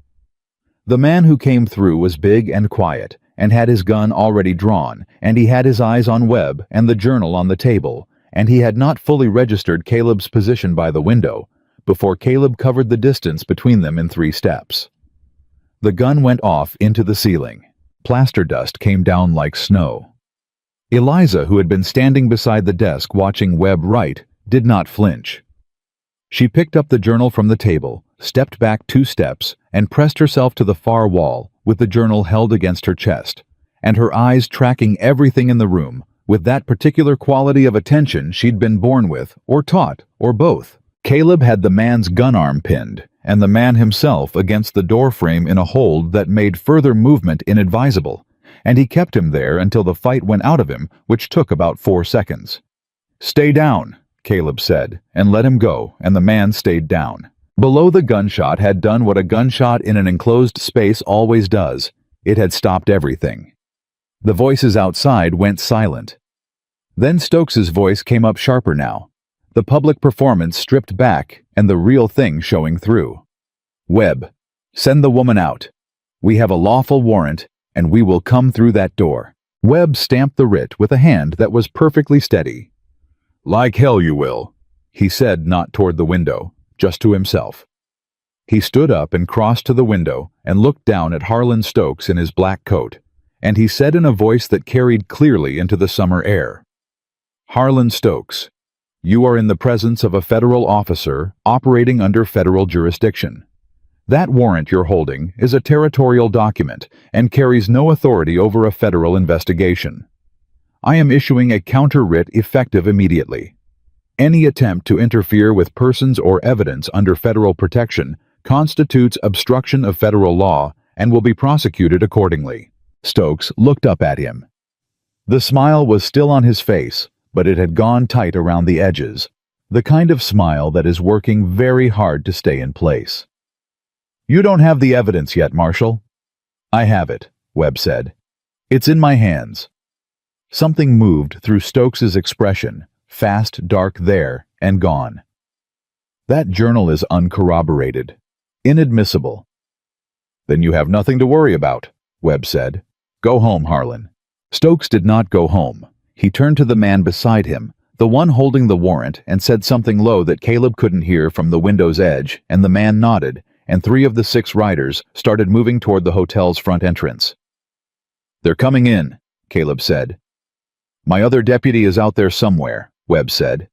The man who came through was big and quiet, and had his gun already drawn, and he had his eyes on Webb and the journal on the table, and he had not fully registered Caleb's position by the window, before Caleb covered the distance between them in 3 steps. The gun went off into the ceiling. Plaster dust came down like snow. Eliza, who had been standing beside the desk watching Webb write, did not flinch. She picked up the journal from the table, stepped back 2 steps, and pressed herself to the far wall with the journal held against her chest, and her eyes tracking everything in the room with that particular quality of attention she'd been born with, or taught, or both. Caleb had the man's gun arm pinned, and the man himself against the door frame in a hold that made further movement inadvisable, and he kept him there until the fight went out of him, which took about 4 seconds. "Stay down," Caleb said, and let him go, and the man stayed down. Below, the gunshot had done what a gunshot in an enclosed space always does. It had stopped everything. The voices outside went silent. Then Stokes's voice came up sharper now, the public performance stripped back and the real thing showing through. "Webb, send the woman out. We have a lawful warrant, and we will come through that door." Webb stamped the writ with a hand that was perfectly steady. "Like hell you will," he said, not toward the window, just to himself. He stood up and crossed to the window and looked down at Harlan Stokes in his black coat, and he said in a voice that carried clearly into the summer air, "Harlan Stokes, you are in the presence of a federal officer operating under federal jurisdiction. That warrant you're holding is a territorial document and carries no authority over a federal investigation. I am issuing a counter-writ effective immediately. Any attempt to interfere with persons or evidence under federal protection constitutes obstruction of federal law and will be prosecuted accordingly." Stokes looked up at him. The smile was still on his face, but it had gone tight around the edges, the kind of smile that is working very hard to stay in place. "You don't have the evidence yet, Marshal." "I have it," Webb said. "It's in my hands." Something moved through Stokes's expression, fast, dark there, and gone. "That journal is uncorroborated. Inadmissible." "Then you have nothing to worry about," Webb said. "Go home, Harlan." Stokes did not go home. He turned to the man beside him, the one holding the warrant, and said something low that Caleb couldn't hear from the window's edge, and the man nodded, and 3 of the 6 riders started moving toward the hotel's front entrance. "They're coming in," Caleb said. "My other deputy is out there somewhere," Webb said.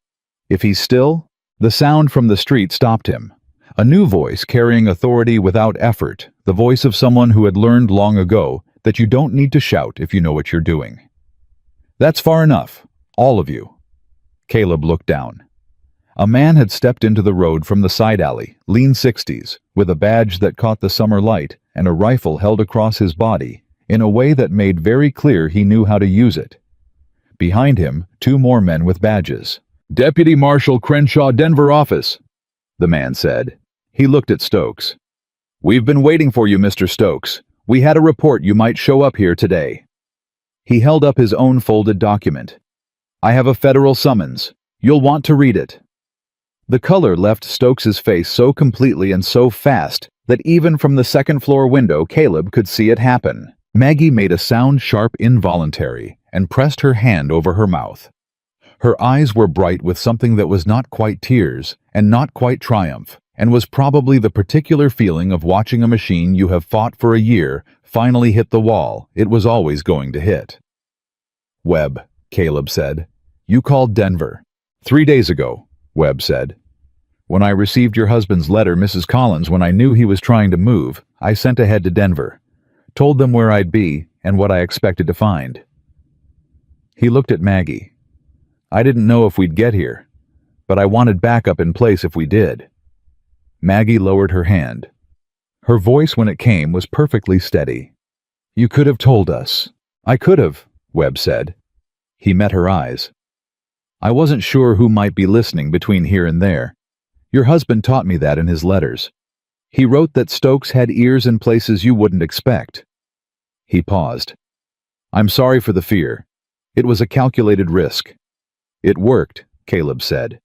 "If he's still—" The sound from the street stopped him. A new voice carrying authority without effort, the voice of someone who had learned long ago that you don't need to shout if you know what you're doing. "That's far enough, all of you." Caleb looked down. A man had stepped into the road from the side alley, lean 60s, with a badge that caught the summer light and a rifle held across his body in a way that made very clear he knew how to use it. Behind him, 2 more men with badges. "Deputy Marshal Crenshaw, Denver office," the man said. He looked at Stokes. "We've been waiting for you, Mr. Stokes. We had a report you might show up here today." He held up his own folded document. "I have a federal summons. You'll want to read it." The color left Stokes's face so completely and so fast that even from the second-floor window Caleb could see it happen. Maggie made a sound sharp involuntary and pressed her hand over her mouth. Her eyes were bright with something that was not quite tears and not quite triumph, and was probably the particular feeling of watching a machine you have fought for a year finally hit the wall it was always going to hit. "Webb," Caleb said. "You called Denver." 3 days ago, Webb said. "When I received your husband's letter, Mrs. Collins, when I knew he was trying to move, I sent ahead to Denver. Told them where I'd be and what I expected to find." He looked at Maggie. "I didn't know if we'd get here, but I wanted backup in place if we did." Maggie lowered her hand. Her voice when it came was perfectly steady. "You could have told us." "I could have," Webb said. He met her eyes. "I wasn't sure who might be listening between here and there. Your husband taught me that in his letters. He wrote that Stokes had ears in places you wouldn't expect." He paused. "I'm sorry for the fear. It was a calculated risk." "It worked," Caleb said.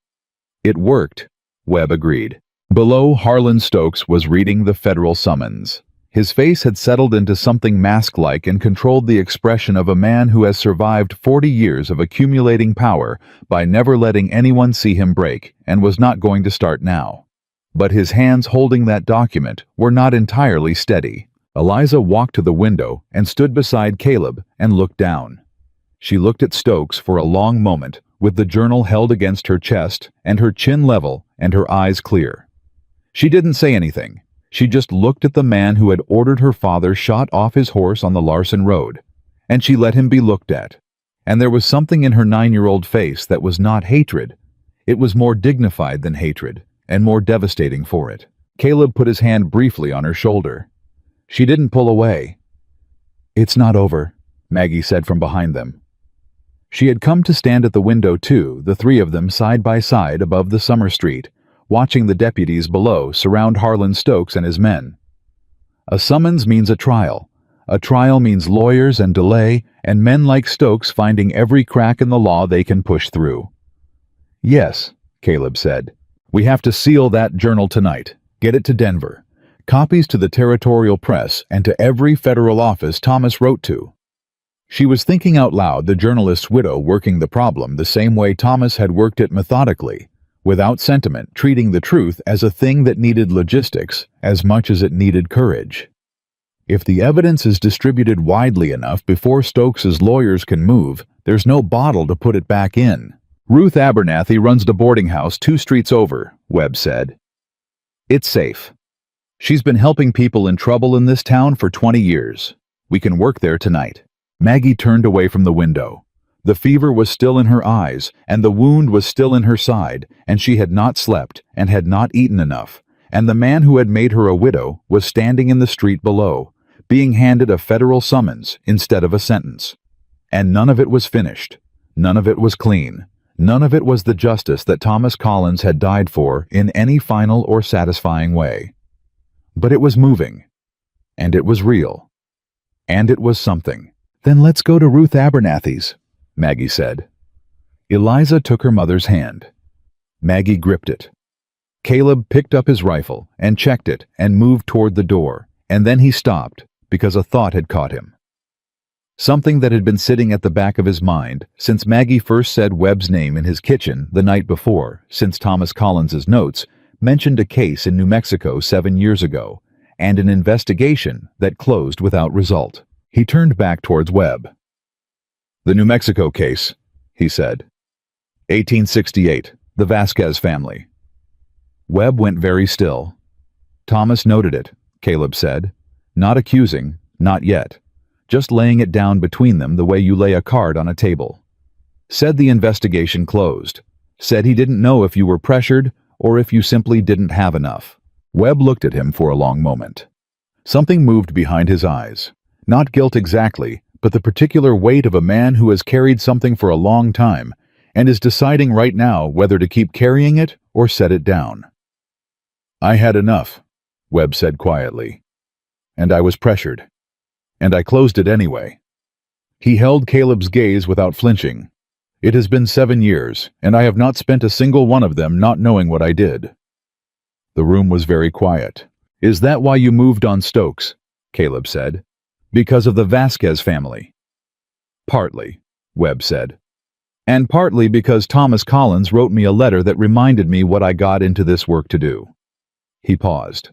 "It worked," Webb agreed. Below, Harlan Stokes was reading the federal summons. His face had settled into something mask-like and controlled the expression of a man who has survived 40 years of accumulating power by never letting anyone see him break, and was not going to start now. But his hands holding that document were not entirely steady. Eliza walked to the window and stood beside Caleb and looked down. She looked at Stokes for a long moment, with the journal held against her chest and her chin level and her eyes clear. She didn't say anything. She just looked at the man who had ordered her father shot off his horse on the Larson Road, and she let him be looked at. And there was something in her 9-year-old face that was not hatred. It was more dignified than hatred, and more devastating for it. Caleb put his hand briefly on her shoulder. She didn't pull away. "It's not over," Maggie said from behind them. She had come to stand at the window too, the three of them side by side above the summer street, watching the deputies below surround Harlan Stokes and his men. A summons means a trial. A trial means lawyers and delay, and men like Stokes finding every crack in the law they can push through. "Yes," Caleb said. "We have to seal that journal tonight. Get it to Denver. Copies to the territorial press and to every federal office Thomas wrote to." She was thinking out loud, the journalist's widow working the problem the same way Thomas had worked it methodically, without sentiment, treating the truth as a thing that needed logistics as much as it needed courage. If the evidence is distributed widely enough before Stokes's lawyers can move, there's no bottle to put it back in. "Ruth Abernathy runs the boarding house 2 streets over," Webb said. "It's safe. She's been helping people in trouble in this town for 20 years. We can work there tonight." Maggie turned away from the window. The fever was still in her eyes, and the wound was still in her side, and she had not slept and had not eaten enough, and the man who had made her a widow was standing in the street below, being handed a federal summons instead of a sentence. And none of it was finished. None of it was clean. None of it was the justice that Thomas Collins had died for in any final or satisfying way. But it was moving. And it was real. And it was something. "Then let's go to Ruth Abernathy's," Maggie said. Eliza took her mother's hand. Maggie gripped it. Caleb picked up his rifle and checked it and moved toward the door, and then he stopped because a thought had caught him. Something that had been sitting at the back of his mind since Maggie first said Webb's name in his kitchen the night before, since Thomas Collins's notes mentioned a case in New Mexico 7 years ago, and an investigation that closed without result. He turned back towards Webb. "The New Mexico case," he said. 1868, the Vasquez family. Webb went very still. "Thomas noted it," Caleb said. "Not accusing, not yet. Just laying it down between them the way you lay a card on a table. Said the investigation closed. Said he didn't know if you were pressured or if you simply didn't have enough." Webb looked at him for a long moment. Something moved behind his eyes. Not guilt exactly, but the particular weight of a man who has carried something for a long time and is deciding right now whether to keep carrying it or set it down. "I had enough," Webb said quietly. "And I was pressured. And I closed it anyway." He held Caleb's gaze without flinching. "It has been 7 years, and I have not spent a single one of them not knowing what I did." The room was very quiet. "Is that why you moved on Stokes?" Caleb said. "Because of the Vasquez family?" "Partly," Webb said. "And partly because Thomas Collins wrote me a letter that reminded me what I got into this work to do." He paused.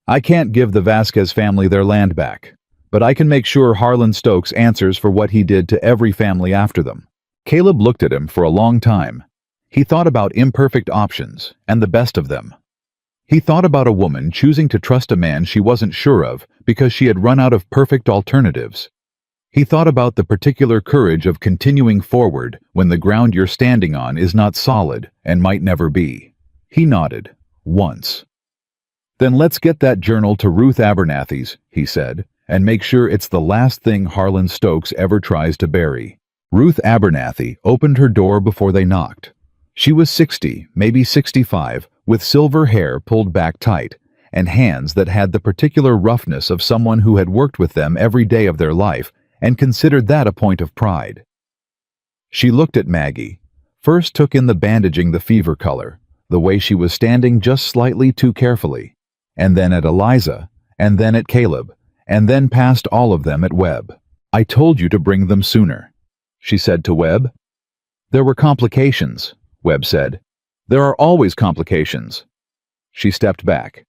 "I can't give the Vasquez family their land back, but I can make sure Harlan Stokes answers for what he did to every family after them." Caleb looked at him for a long time. He thought about imperfect options, and the best of them. He thought about a woman choosing to trust a man she wasn't sure of because she had run out of perfect alternatives. He thought about the particular courage of continuing forward when the ground you're standing on is not solid and might never be. He nodded. Once. "Then let's get that journal to Ruth Abernathy's," he said, "and make sure it's the last thing Harlan Stokes ever tries to bury." Ruth Abernathy opened her door before they knocked. She was 60, maybe 65, with silver hair pulled back tight, and hands that had the particular roughness of someone who had worked with them every day of their life and considered that a point of pride. She looked at Maggie, first took in the bandaging, the fever color, the way she was standing just slightly too carefully, and then at Eliza, and then at Caleb, and then past all of them at Webb. "I told you to bring them sooner," she said to Webb. "There were complications," Webb said. "There are always complications." She stepped back.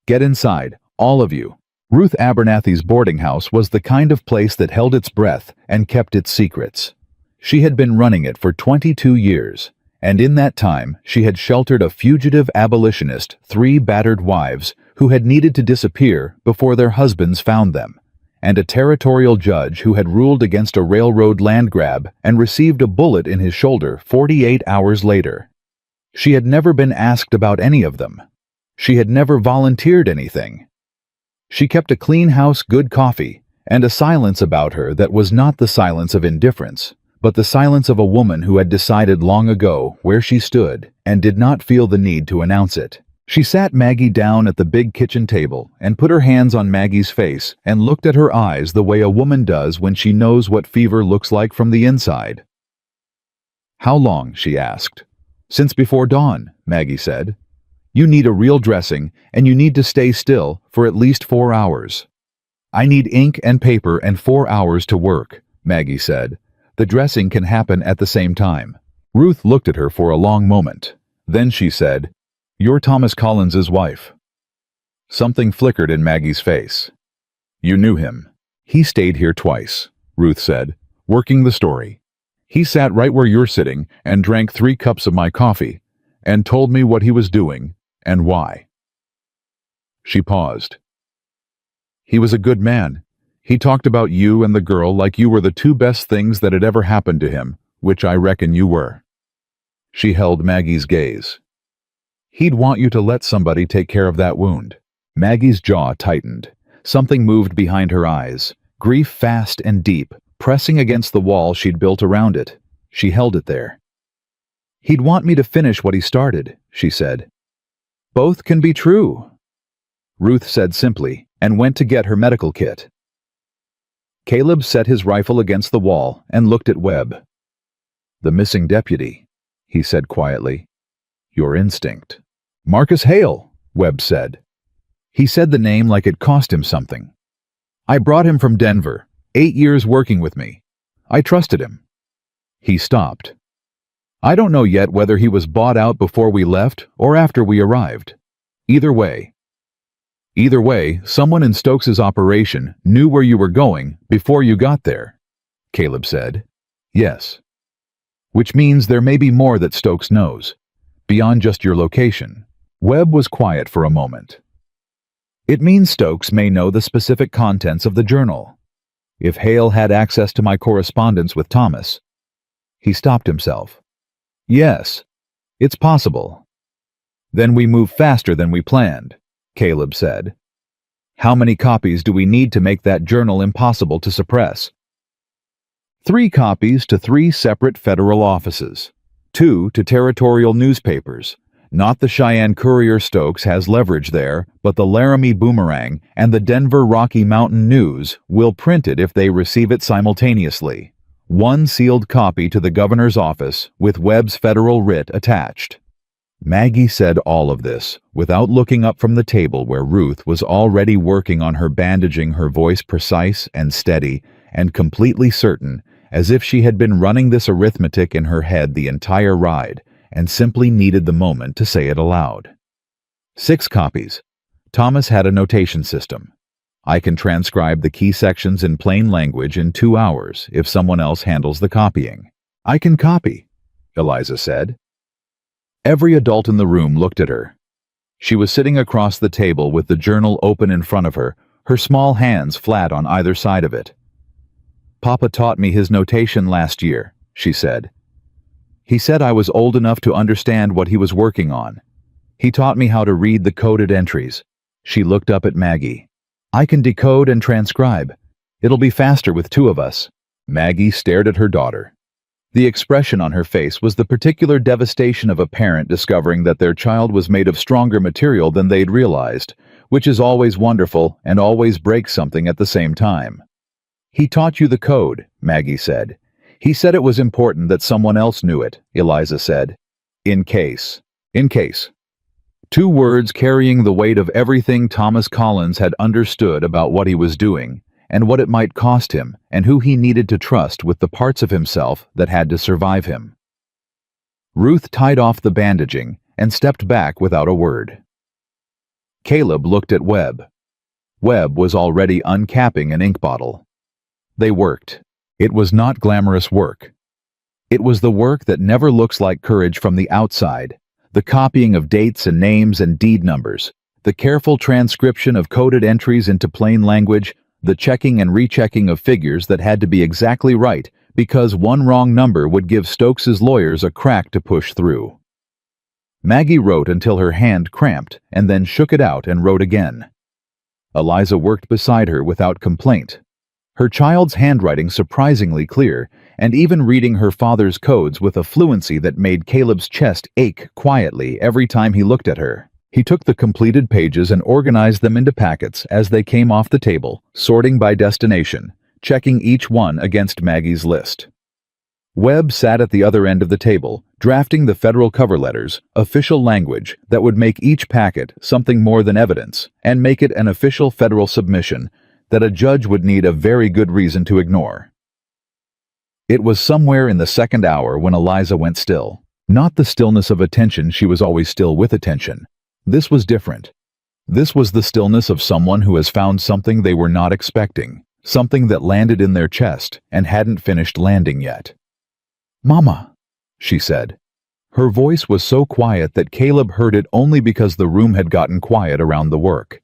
"Get inside, all of you." Ruth Abernathy's boarding house was the kind of place that held its breath and kept its secrets. She had been running it for 22 years, And in that time, she had sheltered a fugitive abolitionist, 3 battered wives, who had needed to disappear before their husbands found them, and a territorial judge who had ruled against a railroad land grab and received a bullet in his shoulder 48 hours later. She had never been asked about any of them. She had never volunteered anything. She kept a clean house, good coffee, and a silence about her that was not the silence of indifference, but the silence of a woman who had decided long ago where she stood and did not feel the need to announce it. She sat Maggie down at the big kitchen table and put her hands on Maggie's face and looked at her eyes the way a woman does when she knows what fever looks like from the inside. "How long?" she asked. "Since before dawn," Maggie said. "You need a real dressing, and you need to stay still for at least 4 hours." "I need ink and paper and 4 hours to work," Maggie said. "The dressing can happen at the same time." Ruth looked at her for a long moment. Then she said, "You're Thomas Collins's wife." Something flickered in Maggie's face. "You knew him." "He stayed here twice," Ruth said, working the story. "He sat right where you're sitting and drank 3 cups of my coffee and told me what he was doing and why." She paused. "He was a good man. He talked about you and the girl like you were the 2 best things that had ever happened to him, which I reckon you were." She held Maggie's gaze. "He'd want you to let somebody take care of that wound." Maggie's jaw tightened. Something moved behind her eyes, grief fast and deep, pressing against the wall she'd built around it. She held it there. "He'd want me to finish what he started," she said. "Both can be true," Ruth said simply, and went to get her medical kit. Caleb set his rifle against the wall and looked at Webb. "The missing deputy," he said quietly. "Your instinct." "Marcus Hale," Webb said. He said the name like it cost him something. "I brought him from Denver, 8 years working with me. I trusted him." He stopped. "I don't know yet whether he was bought out before we left or after we arrived. Either way, someone in Stokes's operation knew where you were going before you got there," Caleb said. "Yes. Which means there may be more that Stokes knows, beyond just your location." Webb was quiet for a moment. "It means Stokes may know the specific contents of the journal. If Hale had access to my correspondence with Thomas." He stopped himself. "Yes, it's possible." "Then we move faster than we planned," Caleb said. "How many copies do we need to make that journal impossible to suppress?" 3 copies to 3 separate federal offices. 2 to territorial newspapers. Not the Cheyenne Courier. Stokes has leverage there, but the Laramie Boomerang and the Denver Rocky Mountain News will print it if they receive it simultaneously. 1 sealed copy to the governor's office with Webb's federal writ attached. Maggie said all of this without looking up from the table where Ruth was already working on her bandaging, her voice precise and steady and completely certain, as if she had been running this arithmetic in her head the entire ride and simply needed the moment to say it aloud. 6 copies. Thomas had a notation system. "I can transcribe the key sections in plain language in 2 hours if someone else handles the copying." "I can copy," Eliza said. Every adult in the room looked at her. She was sitting across the table with the journal open in front of her, her small hands flat on either side of it. "Papa taught me his notation last year," she said. "He said I was old enough to understand what he was working on. He taught me how to read the coded entries." She looked up at Maggie. "I can decode and transcribe. It'll be faster with 2 of us." Maggie stared at her daughter. The expression on her face was the particular devastation of a parent discovering that their child was made of stronger material than they'd realized, which is always wonderful and always breaks something at the same time. "He taught you the code," Maggie said. "He said it was important that someone else knew it," Eliza said. In case. 2 words carrying the weight of everything Thomas Collins had understood about what he was doing, and what it might cost him, and who he needed to trust with the parts of himself that had to survive him. Ruth tied off the bandaging and stepped back without a word. Caleb looked at Webb. Webb was already uncapping an ink bottle. They worked. It was not glamorous work. It was the work that never looks like courage from the outside. The copying of dates and names and deed numbers, the careful transcription of coded entries into plain language, the checking and rechecking of figures that had to be exactly right because one wrong number would give Stokes's lawyers a crack to push through. Maggie wrote until her hand cramped and then shook it out and wrote again. Eliza worked beside her without complaint. Her child's handwriting surprisingly clear, and even reading her father's codes with a fluency that made Caleb's chest ache quietly every time he looked at her. He took the completed pages and organized them into packets as they came off the table, sorting by destination, checking each one against Maggie's list. Webb sat at the other end of the table, drafting the federal cover letters, official language that would make each packet something more than evidence, and make it an official federal submission that a judge would need a very good reason to ignore. It was somewhere in the second hour when Eliza went still. Not the stillness of attention, she was always still with attention. This was different. This was the stillness of someone who has found something they were not expecting, something that landed in their chest and hadn't finished landing yet. "Mama," she said. Her voice was so quiet that Caleb heard it only because the room had gotten quiet around the work.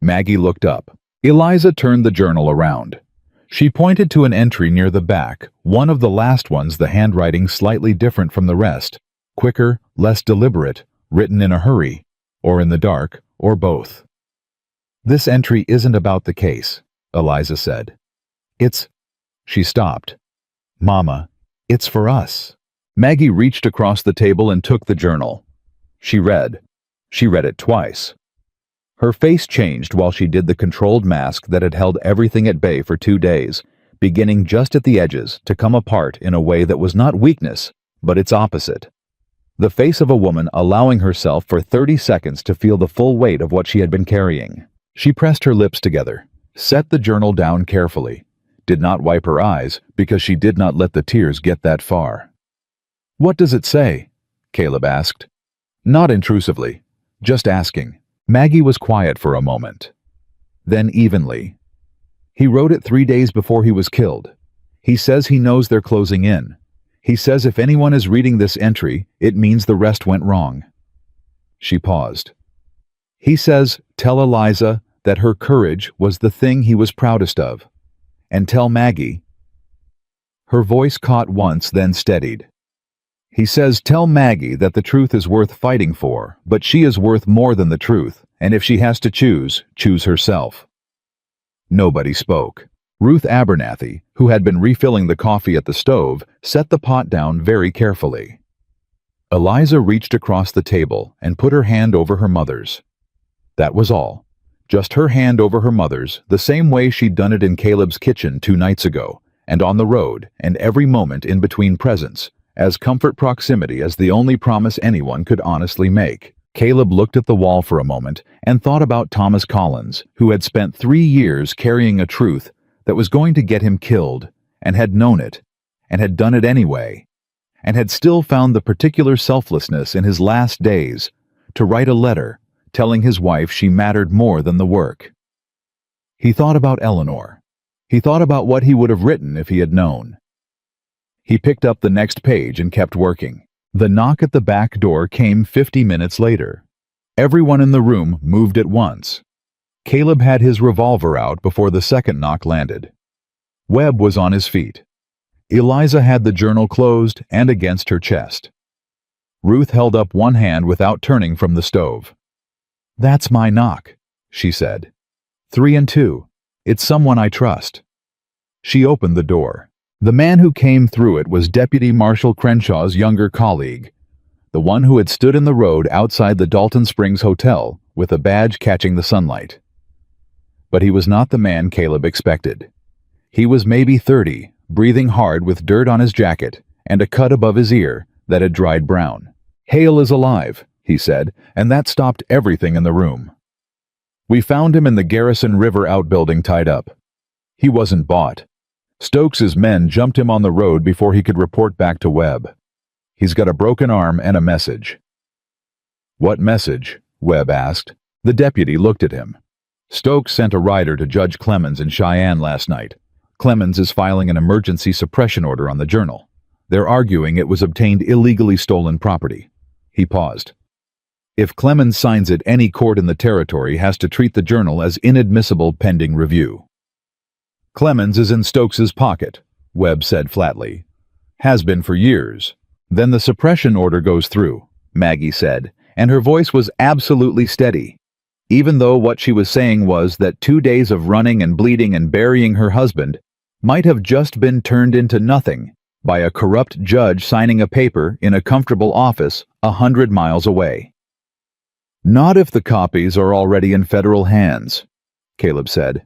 Maggie looked up. Eliza turned the journal around. She pointed to an entry near the back, one of the last ones, the handwriting slightly different from the rest, quicker, less deliberate, written in a hurry, or in the dark, or both. "This entry isn't about the case," Eliza said. She stopped. "Mama, it's for us." Maggie reached across the table and took the journal. She read. She read it twice. Her face changed while she did the controlled mask that had held everything at bay for 2 days, beginning just at the edges to come apart in a way that was not weakness, but its opposite. The face of a woman allowing herself for 30 seconds to feel the full weight of what she had been carrying. She pressed her lips together, set the journal down carefully, did not wipe her eyes because she did not let the tears get that far. "What does it say?" Caleb asked. Not intrusively, just asking. Maggie was quiet for a moment. Then evenly. "He wrote it 3 days before he was killed. He says he knows they're closing in. He says if anyone is reading this entry, it means the rest went wrong." She paused. "He says, tell Eliza that her courage was the thing he was proudest of. And tell Maggie." Her voice caught once, then steadied. "He says tell Maggie that the truth is worth fighting for, but she is worth more than the truth, and if she has to choose herself." Nobody spoke. Ruth Abernathy, who had been refilling the coffee at the stove, set the pot down very carefully. Eliza reached across the table and put her hand over her mother's. That was all. Just her hand over her mother's, the same way she'd done it in Caleb's kitchen 2 nights ago, and on the road, and every moment in between presents, as comfort proximity as the only promise anyone could honestly make. Caleb looked at the wall for a moment and thought about Thomas Collins, who had spent 3 years carrying a truth that was going to get him killed, and had known it, and had done it anyway, and had still found the particular selflessness in his last days to write a letter telling his wife she mattered more than the work. He thought about Eleanor. He thought about what he would have written if he had known. He picked up the next page and kept working. The knock at the back door came 50 minutes later. Everyone in the room moved at once. Caleb had his revolver out before the second knock landed. Webb was on his feet. Eliza had the journal closed and against her chest. Ruth held up one hand without turning from the stove. "That's my knock," she said. 3 and 2. It's someone I trust." She opened the door. The man who came through it was Deputy Marshal Crenshaw's younger colleague, the one who had stood in the road outside the Dalton Springs Hotel with a badge catching the sunlight. But he was not the man Caleb expected. He was maybe 30, breathing hard with dirt on his jacket and a cut above his ear that had dried brown. "Hale is alive," he said, and that stopped everything in the room. "We found him in the Garrison River outbuilding tied up. He wasn't bought. Stokes's men jumped him on the road before he could report back to Webb. He's got a broken arm and a message." "What message?" Webb asked. The deputy looked at him. "Stokes sent a rider to Judge Clemens in Cheyenne last night. Clemens is filing an emergency suppression order on the journal. They're arguing it was obtained illegally stolen property. He paused. If Clemens signs it, any court in the territory has to treat the journal as inadmissible pending review. Clemens is in Stokes's pocket, Webb said flatly. Has been for years. Then the suppression order goes through, Maggie said, and her voice was absolutely steady. Even though what she was saying was that 2 days of running and bleeding and burying her husband might have just been turned into nothing by a corrupt judge signing a paper in a comfortable office 100 miles away. Not if the copies are already in federal hands, Caleb said.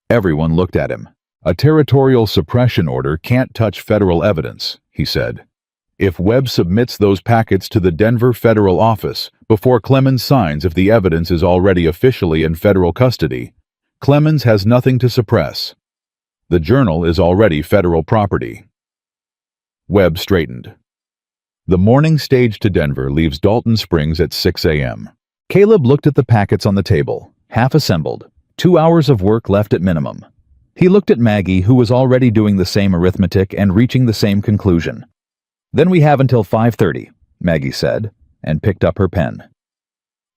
Everyone looked at him. A territorial suppression order can't touch federal evidence, he said. If Webb submits those packets to the Denver federal office before Clemens signs, if the evidence is already officially in federal custody, Clemens has nothing to suppress. The journal is already federal property. Webb straightened. The morning stage to Denver leaves Dalton Springs at 6 a.m. Caleb looked at the packets on the table, half assembled, 2 hours of work left at minimum. He looked at Maggie, who was already doing the same arithmetic and reaching the same conclusion. Then we have until 5:30, Maggie said, and picked up her pen.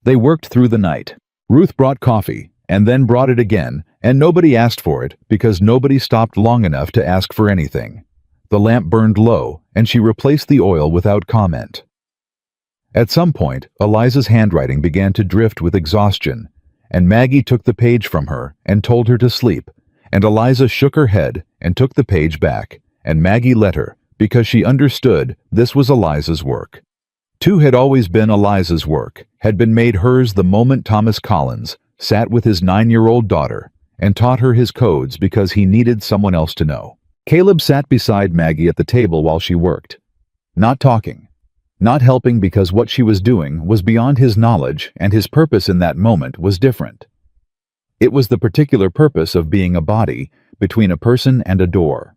They worked through the night. Ruth brought coffee, and then brought it again, and nobody asked for it because nobody stopped long enough to ask for anything. The lamp burned low, and she replaced the oil without comment. At some point, Eliza's handwriting began to drift with exhaustion, and Maggie took the page from her and told her to sleep, and Eliza shook her head and took the page back, and Maggie let her, because she understood this was Eliza's work. Two had always been Eliza's work, had been made hers the moment Thomas Collins sat with his 9-year-old daughter and taught her his codes because he needed someone else to know. Caleb sat beside Maggie at the table while she worked, not talking, not helping, because what she was doing was beyond his knowledge and his purpose in that moment was different. It was the particular purpose of being a body between a person and a door.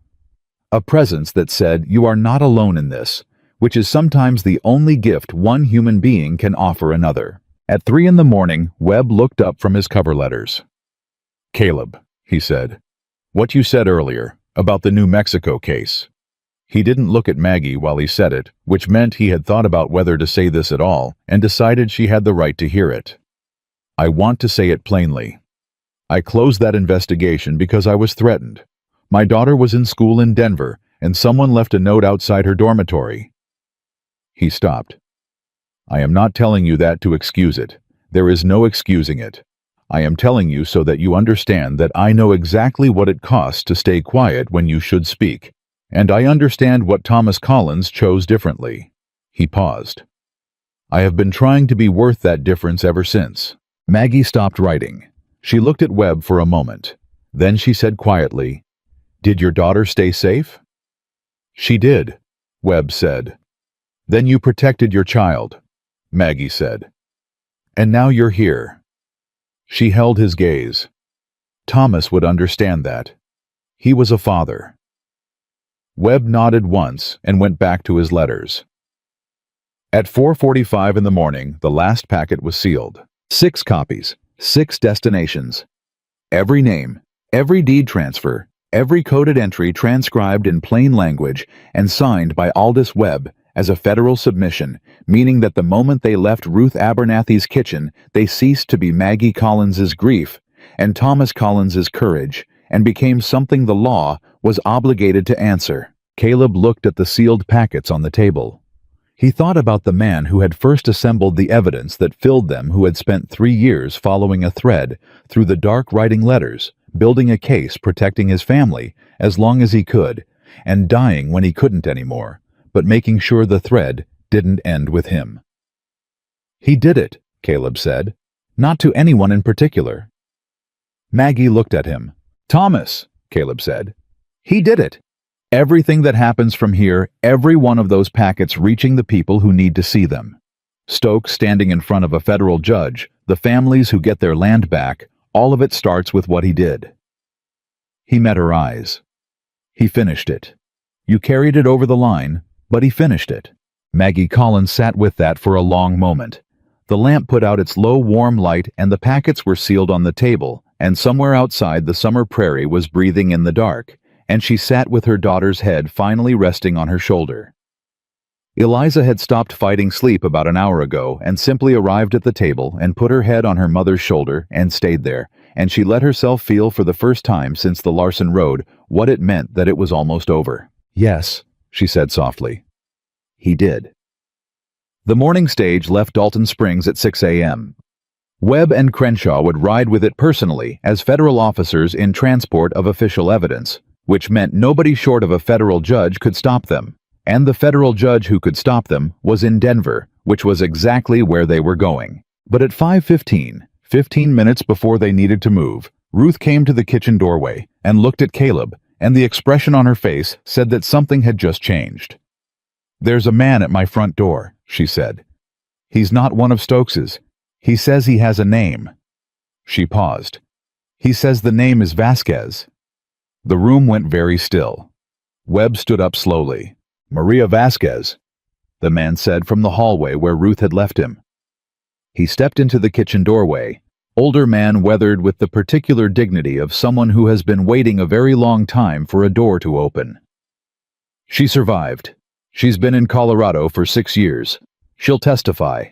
A presence that said, "You are not alone in this," which is sometimes the only gift one human being can offer another. At 3 in the morning, Webb looked up from his cover letters. "Caleb," he said, "what you said earlier about the New Mexico case." He didn't look at Maggie while he said it, which meant he had thought about whether to say this at all and decided she had the right to hear it. "I want to say it plainly. I closed that investigation because I was threatened. My daughter was in school in Denver, and someone left a note outside her dormitory." He stopped. "I am not telling you that to excuse it. There is no excusing it. I am telling you so that you understand that I know exactly what it costs to stay quiet when you should speak, and I understand what Thomas Collins chose differently." He paused. "I have been trying to be worth that difference ever since." Maggie stopped writing. She looked at Webb for a moment. Then she said quietly, "Did your daughter stay safe?" "She did," Webb said. "Then you protected your child," Maggie said. "And now you're here." She held his gaze. Thomas would understand that. He was a father. Webb nodded once and went back to his letters. At 4:45 in the morning, the last packet was sealed. 6 copies, 6 destinations. Every name, every deed transfer, every coded entry transcribed in plain language and signed by Aldous Webb as a federal submission, meaning that the moment they left Ruth Abernathy's kitchen, they ceased to be Maggie Collins's grief and Thomas Collins's courage, and became something the law was obligated to answer. Caleb looked at the sealed packets on the table. He thought about the man who had first assembled the evidence that filled them, who had spent 3 years following a thread through the dark, writing letters, building a case, protecting his family as long as he could, and dying when he couldn't anymore, but making sure the thread didn't end with him. "He did it," Caleb said, "not to anyone in particular." Maggie looked at him. "Thomas," Caleb said, "he did it. Everything that happens from here, every one of those packets reaching the people who need to see them. Stokes standing in front of a federal judge, the families who get their land back, all of it starts with what he did." He met her eyes. "He finished it. You carried it over the line, but he finished it." Maggie Collins sat with that for a long moment. The lamp put out its low, warm light, and the packets were sealed on the table, and somewhere outside the summer prairie was breathing in the dark, and she sat with her daughter's head finally resting on her shoulder. Eliza had stopped fighting sleep about an hour ago and simply arrived at the table and put her head on her mother's shoulder and stayed there, and she let herself feel for the first time since the Larson Road what it meant that it was almost over. "Yes," she said softly. He did. The morning stage left Dalton Springs at 6 a.m. Webb and Crenshaw would ride with it personally as federal officers in transport of official evidence, which meant nobody short of a federal judge could stop them. And the federal judge who could stop them was in Denver, which was exactly where they were going. But at 5:15, 15 minutes before they needed to move, Ruth came to the kitchen doorway and looked at Caleb, and the expression on her face said that something had just changed. "There's a man at my front door," she said. "He's not one of Stokes's. He says he has a name." She paused. "He says the name is Vasquez." The room went very still. Webb stood up slowly. "Maria Vasquez," the man said from the hallway where Ruth had left him. He stepped into the kitchen doorway, older man weathered with the particular dignity of someone who has been waiting a very long time for a door to open. "She survived. She's been in Colorado for 6 years. She'll testify."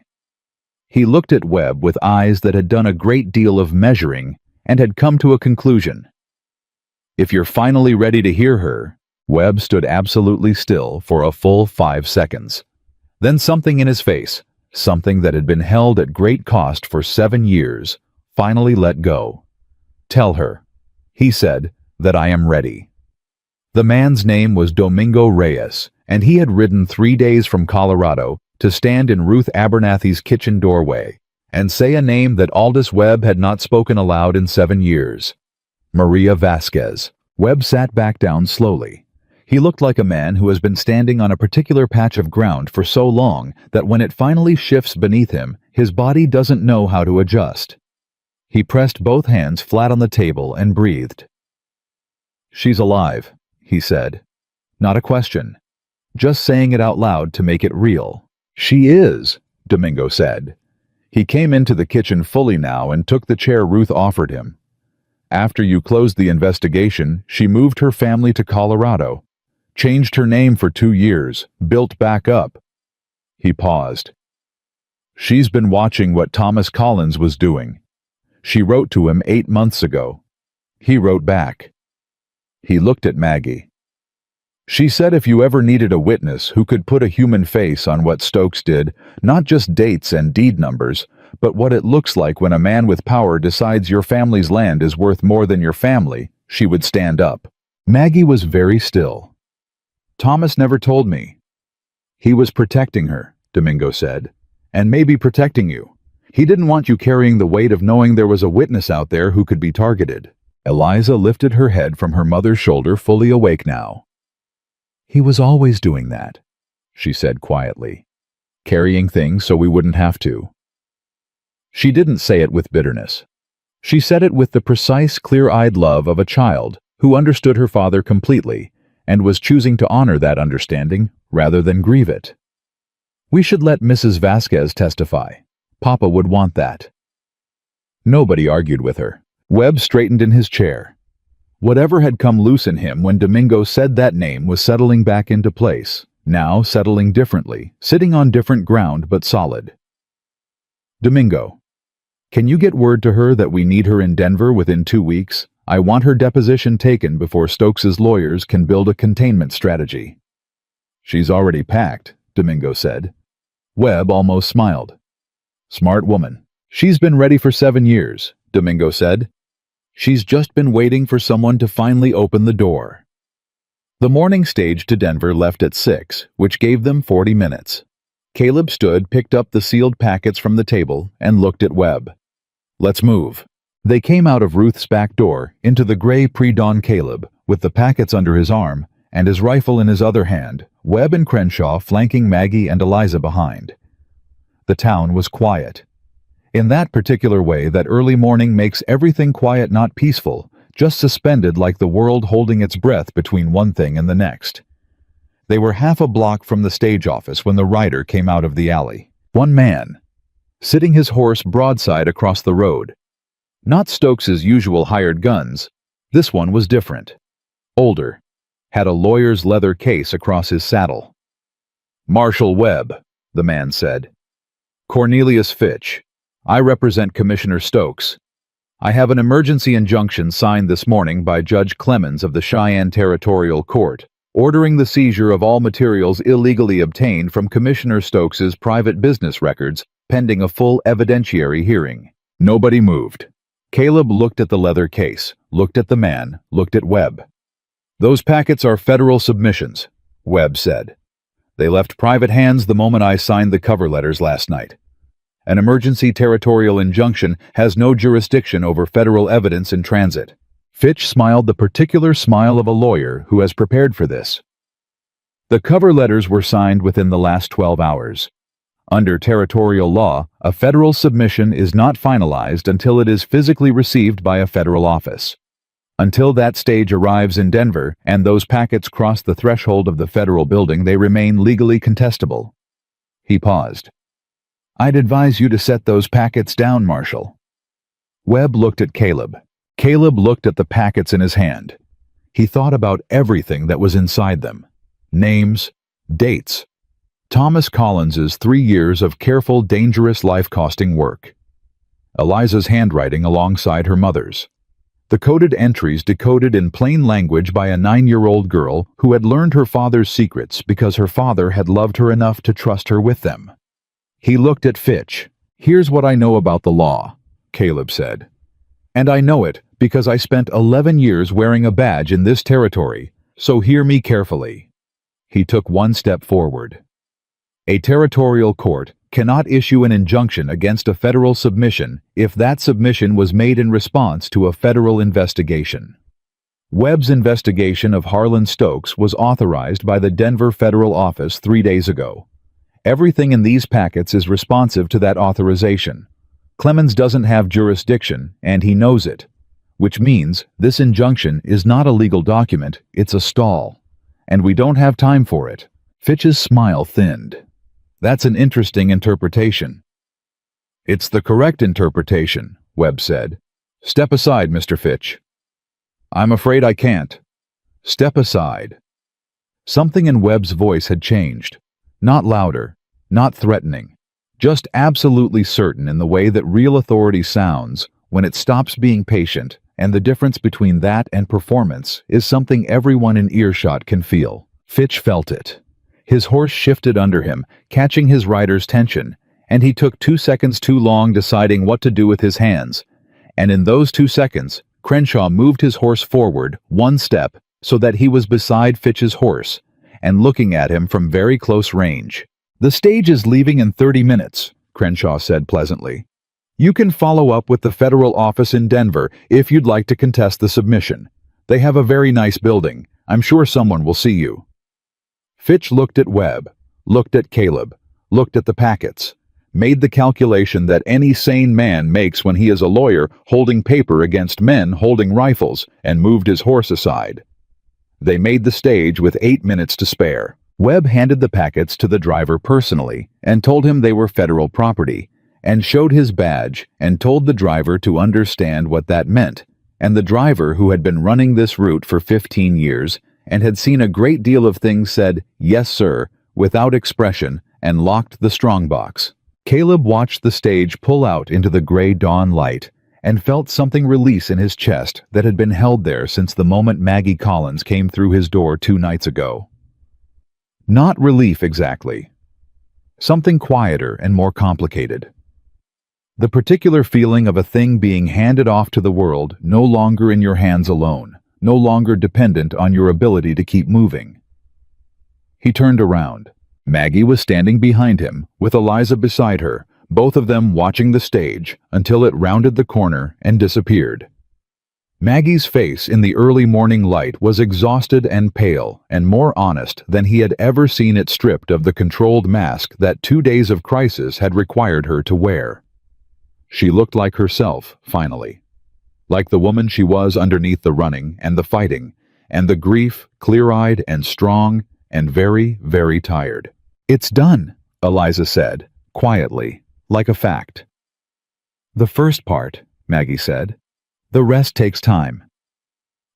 He looked at Webb with eyes that had done a great deal of measuring and had come to a conclusion. "If you're finally ready to hear her..." Webb stood absolutely still for a full 5 seconds. Then something in his face, something that had been held at great cost for 7 years, finally let go. "Tell her," he said, "that I am ready." The man's name was Domingo Reyes, and he had ridden 3 days from Colorado to stand in Ruth Abernathy's kitchen doorway and say a name that Aldous Webb had not spoken aloud in 7 years. Maria Vasquez. Webb sat back down slowly. He looked like a man who has been standing on a particular patch of ground for so long that when it finally shifts beneath him, his body doesn't know how to adjust. He pressed both hands flat on the table and breathed. "She's alive," he said. Not a question. Just saying it out loud to make it real. "She is," Domingo said. He came into the kitchen fully now and took the chair Ruth offered him. "After you closed the investigation, she moved her family to Colorado. Changed her name for 2 years, built back up." He paused. "She's been watching what Thomas Collins was doing. She wrote to him 8 months ago. He wrote back." He looked at Maggie. "She said if you ever needed a witness who could put a human face on what Stokes did, not just dates and deed numbers, but what it looks like when a man with power decides your family's land is worth more than your family, she would stand up." Maggie was very still. "Thomas never told me." "He was protecting her," Domingo said, "and maybe protecting you. He didn't want you carrying the weight of knowing there was a witness out there who could be targeted." Eliza lifted her head from her mother's shoulder, fully awake now. "He was always doing that," she said quietly, "carrying things so we wouldn't have to." She didn't say it with bitterness. She said it with the precise, clear-eyed love of a child who understood her father completely and was choosing to honor that understanding rather than grieve it. "We should let Mrs. Vasquez testify. Papa would want that." Nobody argued with her. Webb straightened in his chair. Whatever had come loose in him when Domingo said that name was settling back into place, now settling differently, sitting on different ground but solid. "Domingo, can you get word to her that we need her in Denver within 2 weeks? I want her deposition taken before Stokes's lawyers can build a containment strategy." "She's already packed," Domingo said. Webb almost smiled. "Smart woman. She's been ready for 7 years," Domingo said. "She's just been waiting for someone to finally open the door." The morning stage to Denver left at 6, which gave them 40 minutes. Caleb stood, picked up the sealed packets from the table, and looked at Webb. "Let's move." They came out of Ruth's back door into the gray pre-dawn Caleb, with the packets under his arm and his rifle in his other hand, Webb and Crenshaw flanking Maggie and Eliza behind. The town was quiet. In that particular way that early morning makes everything quiet, not peaceful, just suspended like the world holding its breath between one thing and the next. They were half a block from the stage office when the rider came out of the alley. One man, sitting his horse broadside across the road. Not Stokes's usual hired guns. This one was different. Older, had a lawyer's leather case across his saddle. "Marshal Webb," the man said. "Cornelius Fitch. I represent Commissioner Stokes. I have an emergency injunction signed this morning by Judge Clemens of the Cheyenne Territorial Court, ordering the seizure of all materials illegally obtained from Commissioner Stokes's private business records pending a full evidentiary hearing." Nobody moved. Caleb looked at the leather case, looked at the man, looked at Webb. "Those packets are federal submissions," Webb said. "They left private hands the moment I signed the cover letters last night. An emergency territorial injunction has no jurisdiction over federal evidence in transit." Fitch smiled the particular smile of a lawyer who has prepared for this. "The cover letters were signed within the last 12 hours. Under territorial law, a federal submission is not finalized until it is physically received by a federal office. Until that stage arrives in Denver and those packets cross the threshold of the federal building, they remain legally contestable." He paused. "I'd advise you to set those packets down, Marshal." Webb looked at Caleb. Caleb looked at the packets in his hand. He thought about everything that was inside them. Names, dates. Thomas Collins's 3 years of careful, dangerous, life-costing work. Eliza's handwriting alongside her mother's. The coded entries decoded in plain language by a 9-year-old girl who had learned her father's secrets because her father had loved her enough to trust her with them. He looked at Fitch. "Here's what I know about the law," Caleb said. "And I know it because I spent 11 years wearing a badge in this territory, so hear me carefully." He took one step forward. "A territorial court cannot issue an injunction against a federal submission if that submission was made in response to a federal investigation. Webb's investigation of Harlan Stokes was authorized by the Denver federal office 3 days ago. Everything in these packets is responsive to that authorization. Clemens doesn't have jurisdiction, and he knows it, which means this injunction is not a legal document, it's a stall. And we don't have time for it." Fitch's smile thinned. "That's an interesting interpretation." "It's the correct interpretation," Webb said. "Step aside, Mr. Fitch." "I'm afraid I can't." "Step aside." Something in Webb's voice had changed. Not louder, not threatening, just absolutely certain in the way that real authority sounds when it stops being patient, and the difference between that and performance is something everyone in earshot can feel. Fitch felt it. His horse shifted under him, catching his rider's tension, and he took 2 seconds too long deciding what to do with his hands. And in those 2 seconds, Crenshaw moved his horse forward 1 step so that he was beside Fitch's horse and looking at him from very close range. "The stage is leaving in 30 minutes, Crenshaw said pleasantly. "You can follow up with the federal office in Denver if you'd like to contest the submission. They have a very nice building. I'm sure someone will see you." Fitch looked at Webb, looked at Caleb, looked at the packets, made the calculation that any sane man makes when he is a lawyer holding paper against men holding rifles, and moved his horse aside. They made the stage with 8 minutes to spare. Webb handed the packets to the driver personally and told him they were federal property, and showed his badge and told the driver to understand what that meant. And the driver, who had been running this route for 15 years and had seen a great deal of things, said, "Yes, sir," without expression, and locked the strongbox. Caleb watched the stage pull out into the gray dawn light and felt something release in his chest that had been held there since the moment Maggie Collins came through his door 2 nights ago. Not relief exactly. Something quieter and more complicated. The particular feeling of a thing being handed off to the world, no longer in your hands alone, no longer dependent on your ability to keep moving. He turned around. Maggie was standing behind him, with Eliza beside her, both of them watching the stage until it rounded the corner and disappeared. Maggie's face in the early morning light was exhausted and pale and more honest than he had ever seen it, stripped of the controlled mask that 2 days of crisis had required her to wear. She looked like herself, finally. Like the woman she was underneath the running and the fighting, and the grief, clear-eyed and strong and very, very tired. "It's done," Eliza said, quietly, like a fact. "The first part," Maggie said. "The rest takes time."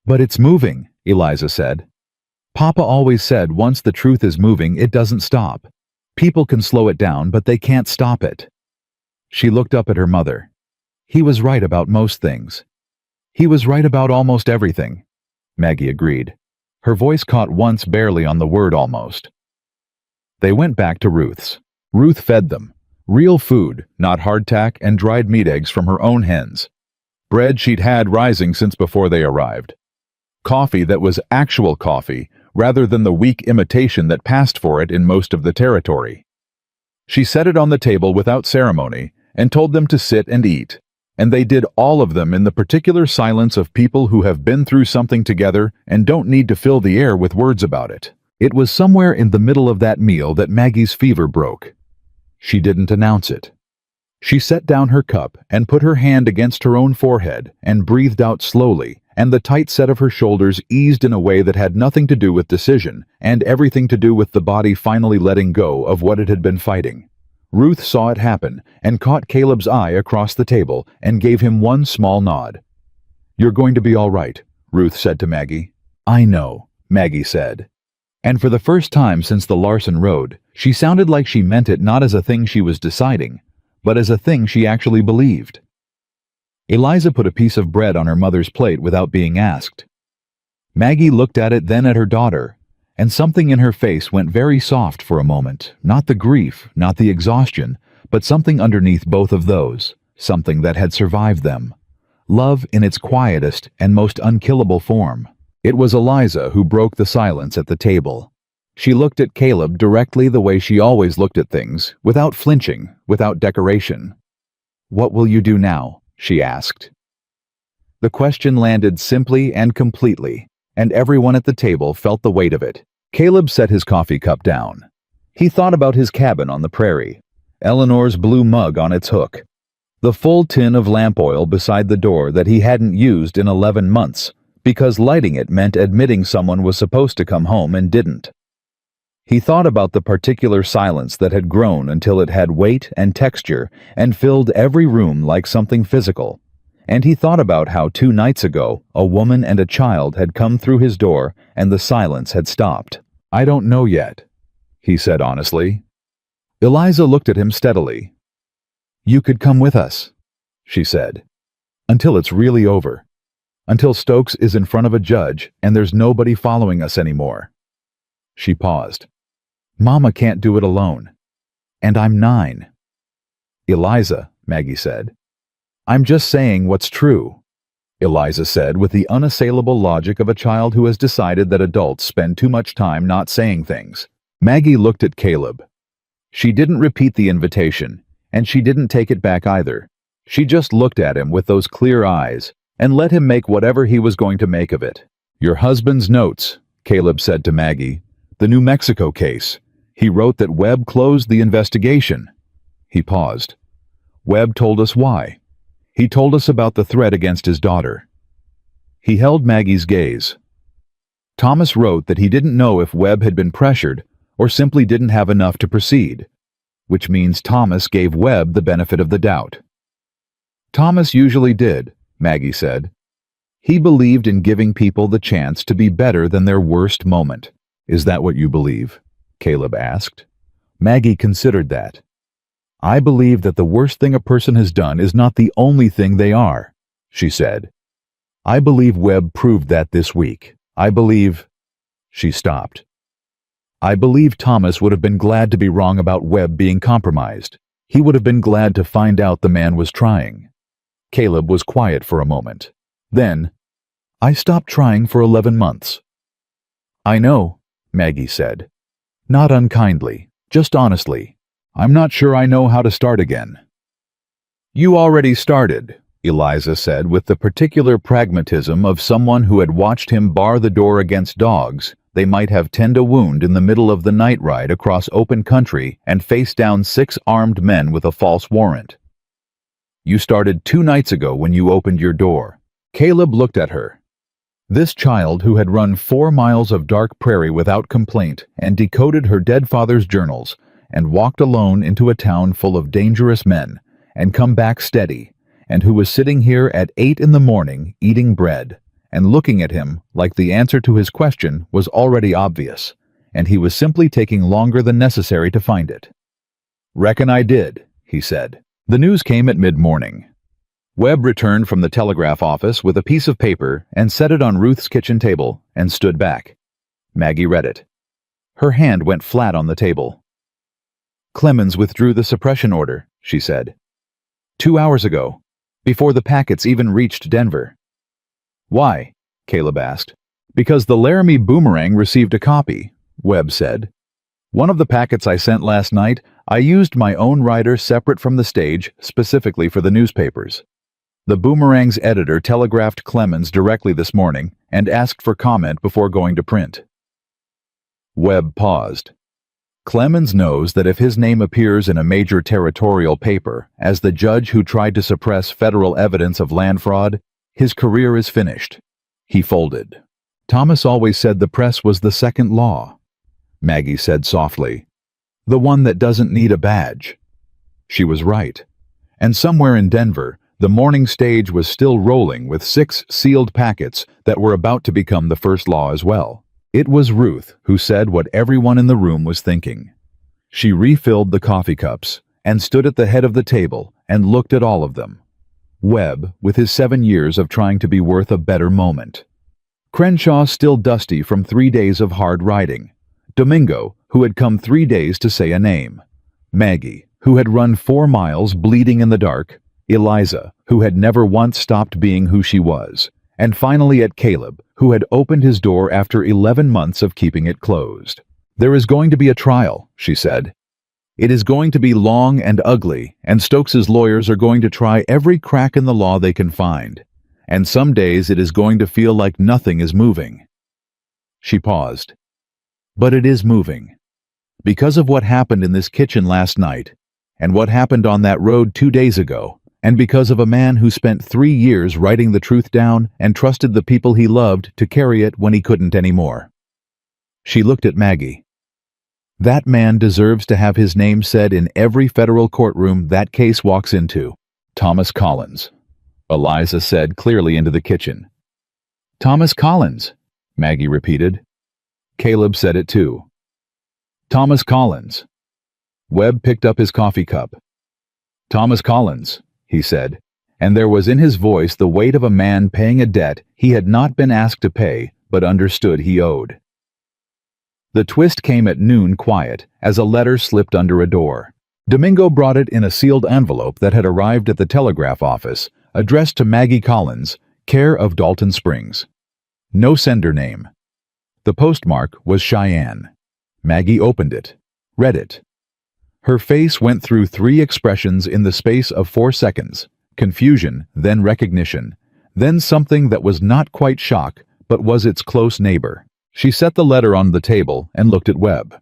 "But it's moving," Eliza said. Papa always said once the truth is moving, it doesn't stop. People can slow it down, but they can't stop it. She looked up at her mother. He was right about most things. He was right about almost everything, Maggie agreed. Her voice caught once barely on the word almost. They went back to Ruth's. Ruth fed them. Real food, not hardtack and dried meat eggs from her own hens. Bread she'd had rising since before they arrived. Coffee that was actual coffee, rather than the weak imitation that passed for it in most of the territory. She set it on the table without ceremony and told them to sit and eat, and they did, all of them, in the particular silence of people who have been through something together and don't need to fill the air with words about it. It was somewhere in the middle of that meal that Maggie's fever broke. She didn't announce it. She set down her cup and put her hand against her own forehead and breathed out slowly, and the tight set of her shoulders eased in a way that had nothing to do with decision and everything to do with the body finally letting go of what it had been fighting. Ruth saw it happen and caught Caleb's eye across the table and gave him one small nod. "You're going to be all right," Ruth said to Maggie. "I know," Maggie said. And for the first time since the Larson Road, she sounded like she meant it not as a thing she was deciding, but as a thing she actually believed. Eliza put a piece of bread on her mother's plate without being asked. Maggie looked at it, then at her daughter, and something in her face went very soft for a moment. Not the grief, not the exhaustion, but something underneath both of those, something that had survived them. Love in its quietest and most unkillable form. It was Eliza who broke the silence at the table. She looked at Caleb directly the way she always looked at things, without flinching, without decoration. "What will you do now?" she asked. The question landed simply and completely, and everyone at the table felt the weight of it. Caleb set his coffee cup down. He thought about his cabin on the prairie, Eleanor's blue mug on its hook, the full tin of lamp oil beside the door that he hadn't used in 11 months, because lighting it meant admitting someone was supposed to come home and didn't. He thought about the particular silence that had grown until it had weight and texture and filled every room like something physical. And he thought about how 2 nights ago a woman and a child had come through his door and the silence had stopped. "I don't know yet," he said honestly. Eliza looked at him steadily. "You could come with us," she said, "until it's really over. Until Stokes is in front of a judge and there's nobody following us anymore." She paused. "Mama can't do it alone. And I'm 9. "Eliza," Maggie said. "I'm just saying what's true," Eliza said with the unassailable logic of a child who has decided that adults spend too much time not saying things. Maggie looked at Caleb. She didn't repeat the invitation, and she didn't take it back either. She just looked at him with those clear eyes and let him make whatever he was going to make of it. "Your husband's notes," Caleb said to Maggie. "The New Mexico case. He wrote that Webb closed the investigation." He paused. "Webb told us why. He told us about the threat against his daughter." He held Maggie's gaze. "Thomas wrote that he didn't know if Webb had been pressured or simply didn't have enough to proceed, which means Thomas gave Webb the benefit of the doubt." "Thomas usually did," Maggie said. "He believed in giving people the chance to be better than their worst moment." "Is that what you believe?" Caleb asked. Maggie considered that. "I believe that the worst thing a person has done is not the only thing they are," she said. "I believe Webb proved that this week. I believe—" She stopped. "I believe Thomas would have been glad to be wrong about Webb being compromised. He would have been glad to find out the man was trying." Caleb was quiet for a moment. Then, "I stopped trying for 11 months." "I know," Maggie said. "Not unkindly, just honestly. I'm not sure I know how to start again." "You already started," Eliza said with the particular pragmatism of someone who had watched him bar the door against dogs they might have tend a wound in the middle of the night ride across open country and face down 6 armed men with a false warrant. "You started 2 nights ago when you opened your door." Caleb looked at her. This child who had run 4 miles of dark prairie without complaint and decoded her dead father's journals and walked alone into a town full of dangerous men and come back steady, and who was sitting here at 8 in the morning eating bread and looking at him like the answer to his question was already obvious, and he was simply taking longer than necessary to find it. "Reckon I did," he said. The news came at mid-morning. Webb returned from the telegraph office with a piece of paper and set it on Ruth's kitchen table and stood back. Maggie read it. Her hand went flat on the table. "Clemens withdrew the suppression order," she said. 2 hours ago, before the packets even reached Denver." "Why?" Caleb asked. "Because the Laramie Boomerang received a copy," Webb said. "One of the packets I sent last night, I used my own writer separate from the stage specifically for the newspapers. The Boomerang's editor telegraphed Clemens directly this morning and asked for comment before going to print." Webb paused. Clemens knows that if his name appears in a major territorial paper as the judge who tried to suppress federal evidence of land fraud, his career is finished. He folded. "Thomas always said the press was the second law," Maggie said softly. "The one that doesn't need a badge." She was right. And somewhere in Denver, the morning stage was still rolling with 6 sealed packets that were about to become the first law as well. It was Ruth who said what everyone in the room was thinking. She refilled the coffee cups and stood at the head of the table and looked at all of them. Webb, with his 7 years of trying to be worth a better moment. Crenshaw, still dusty from 3 days of hard riding. Domingo, who had come 3 days to say a name. Maggie, who had run 4 miles bleeding in the dark. Eliza, who had never once stopped being who she was. And finally at Caleb, who had opened his door after 11 months of keeping it closed. "There is going to be a trial," she said. "It is going to be long and ugly, and Stokes's lawyers are going to try every crack in the law they can find. And some days it is going to feel like nothing is moving." She paused. "But it is moving. Because of what happened in this kitchen last night, and what happened on that road 2 days ago, and because of a man who spent 3 years writing the truth down and trusted the people he loved to carry it when he couldn't anymore." She looked at Maggie. "That man deserves to have his name said in every federal courtroom that case walks into." "Thomas Collins," Eliza said clearly into the kitchen. "Thomas Collins," Maggie repeated. Caleb said it too. "Thomas Collins." Webb picked up his coffee cup. "Thomas Collins," he said, and there was in his voice the weight of a man paying a debt he had not been asked to pay but understood he owed. The twist came at noon quiet as a letter slipped under a door. Domingo brought it in a sealed envelope that had arrived at the telegraph office, addressed to Maggie Collins, care of Dalton Springs. No sender name. The postmark was Cheyenne. Maggie opened it, read it. Her face went through 3 expressions in the space of 4 seconds. Confusion, then recognition, then something that was not quite shock, but was its close neighbor. She set the letter on the table and looked at Webb.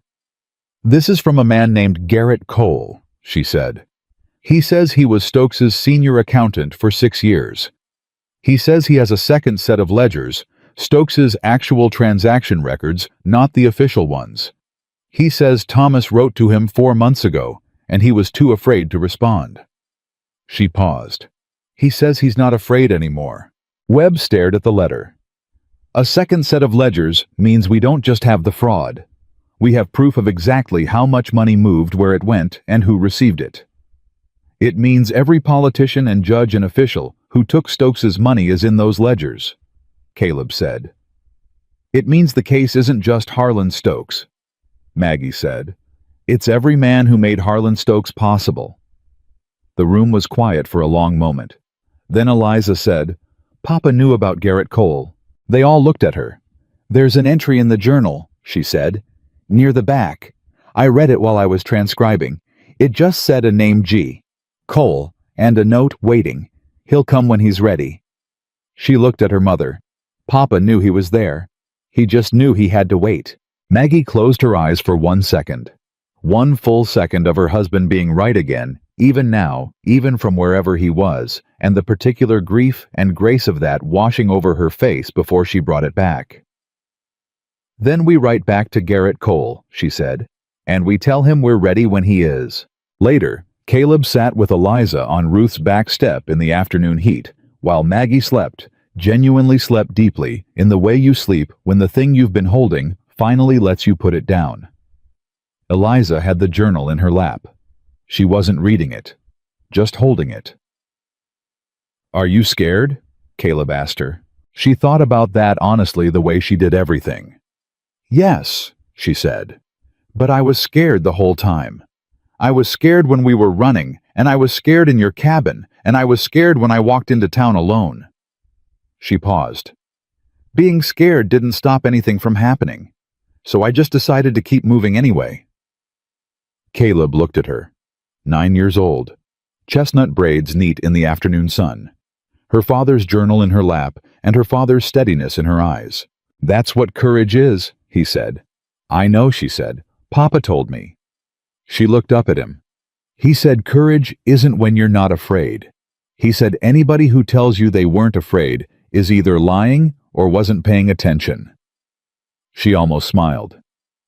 "This is from a man named Garrett Cole," she said. "He says he was Stokes's senior accountant for 6 years. He says he has a second set of ledgers, Stokes's actual transaction records, not the official ones. He says Thomas wrote to him 4 months ago, and he was too afraid to respond." She paused. "He says he's not afraid anymore." Webb stared at the letter. "A second set of ledgers means we don't just have the fraud. We have proof of exactly how much money moved where it went and who received it. It means every politician and judge and official who took Stokes's money is in those ledgers," Caleb said. "It means the case isn't just Harlan Stokes," Maggie said. "It's every man who made Harlan Stokes possible." The room was quiet for a long moment. Then Eliza said, "Papa knew about Garrett Cole." They all looked at her. "There's an entry in the journal," she said, "near the back. I read it while I was transcribing. It just said a name G. Cole, and a note waiting. He'll come when he's ready." She looked at her mother. Papa knew he was there. He just knew he had to wait. Maggie closed her eyes for 1 second. 1 full second of her husband being right again, even now, even from wherever he was, and the particular grief and grace of that washing over her face before she brought it back. "Then we write back to Garrett Cole," she said, "and we tell him we're ready when he is." Later, Caleb sat with Eliza on Ruth's back step in the afternoon heat, while Maggie slept, genuinely slept deeply in the way you sleep when the thing you've been holding finally lets you put it down. Eliza had the journal in her lap. She wasn't reading it, just holding it. "Are you scared?" Caleb asked her. She thought about that honestly the way she did everything. "Yes," she said. "But I was scared the whole time. I was scared when we were running, and I was scared in your cabin, and I was scared when I walked into town alone." She paused. "Being scared didn't stop anything from happening, so I just decided to keep moving anyway." Caleb looked at her. 9 years old. Chestnut braids neat in the afternoon sun. Her father's journal in her lap, and her father's steadiness in her eyes. "That's what courage is," he said. "I know," she said. "Papa told me." She looked up at him. "He said courage isn't when you're not afraid. He said anybody who tells you they weren't afraid is either lying or wasn't paying attention." She almost smiled.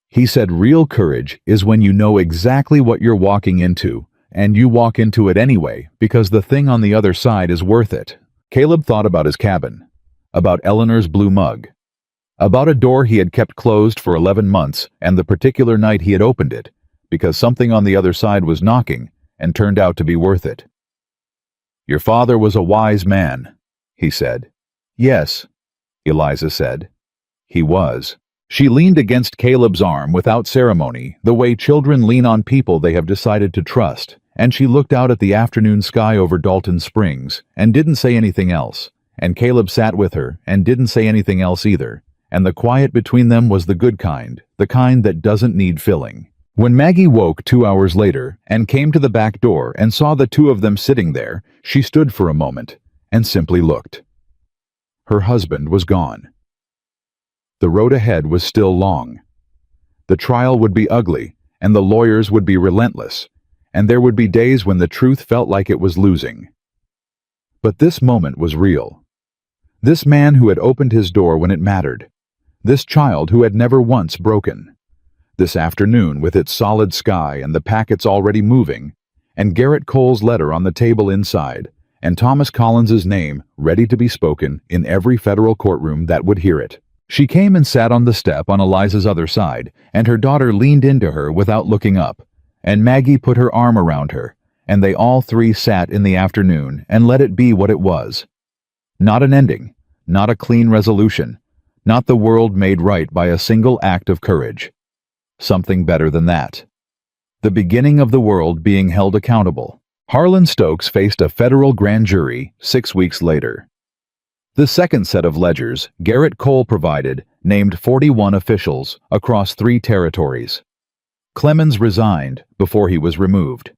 "He said real courage is when you know exactly what you're walking into, and you walk into it anyway because the thing on the other side is worth it." Caleb thought about his cabin, about Eleanor's blue mug, about a door he had kept closed for 11 months and the particular night he had opened it, because something on the other side was knocking and turned out to be worth it. "Your father was a wise man," he said. "Yes," Eliza said. "He was." She leaned against Caleb's arm without ceremony, the way children lean on people they have decided to trust, and she looked out at the afternoon sky over Dalton Springs and didn't say anything else, and Caleb sat with her and didn't say anything else either, and the quiet between them was the good kind, the kind that doesn't need filling. When Maggie woke 2 hours later and came to the back door and saw the two of them sitting there, she stood for a moment and simply looked. Her husband was gone. The road ahead was still long. The trial would be ugly, and the lawyers would be relentless, and there would be days when the truth felt like it was losing. But this moment was real. This man who had opened his door when it mattered. This child who had never once broken. This afternoon with its solid sky and the packets already moving, and Garrett Cole's letter on the table inside, and Thomas Collins's name ready to be spoken in every federal courtroom that would hear it. She came and sat on the step on Eliza's other side, and her daughter leaned into her without looking up, and Maggie put her arm around her, and they all three sat in the afternoon and let it be what it was. Not an ending, not a clean resolution, not the world made right by a single act of courage. Something better than that. The beginning of the world being held accountable. Harlan Stokes faced a federal grand jury 6 weeks later. The second set of ledgers Garrett Cole provided named 41 officials across 3 territories. Clemens resigned before he was removed.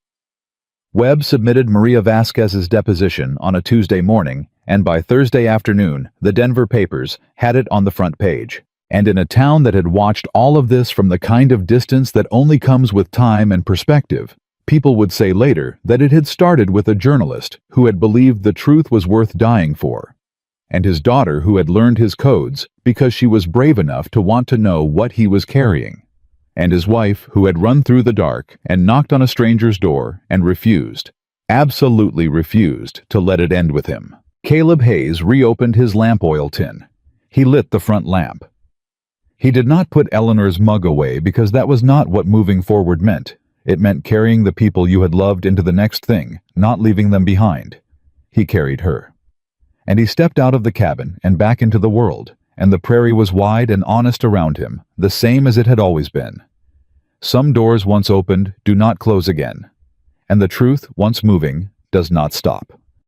Webb submitted Maria Vasquez's deposition on a Tuesday morning, and by Thursday afternoon, the Denver papers had it on the front page. And in a town that had watched all of this from the kind of distance that only comes with time and perspective, people would say later that it had started with a journalist who had believed the truth was worth dying for, and his daughter who had learned his codes because she was brave enough to want to know what he was carrying, and his wife who had run through the dark and knocked on a stranger's door and refused, absolutely refused, to let it end with him. Caleb Hayes reopened his lamp oil tin. He lit the front lamp. He did not put Eleanor's mug away because that was not what moving forward meant. It meant carrying the people you had loved into the next thing, not leaving them behind. He carried her. And he stepped out of the cabin and back into the world, and the prairie was wide and honest around him, the same as it had always been. Some doors once opened do not close again, and the truth once moving does not stop.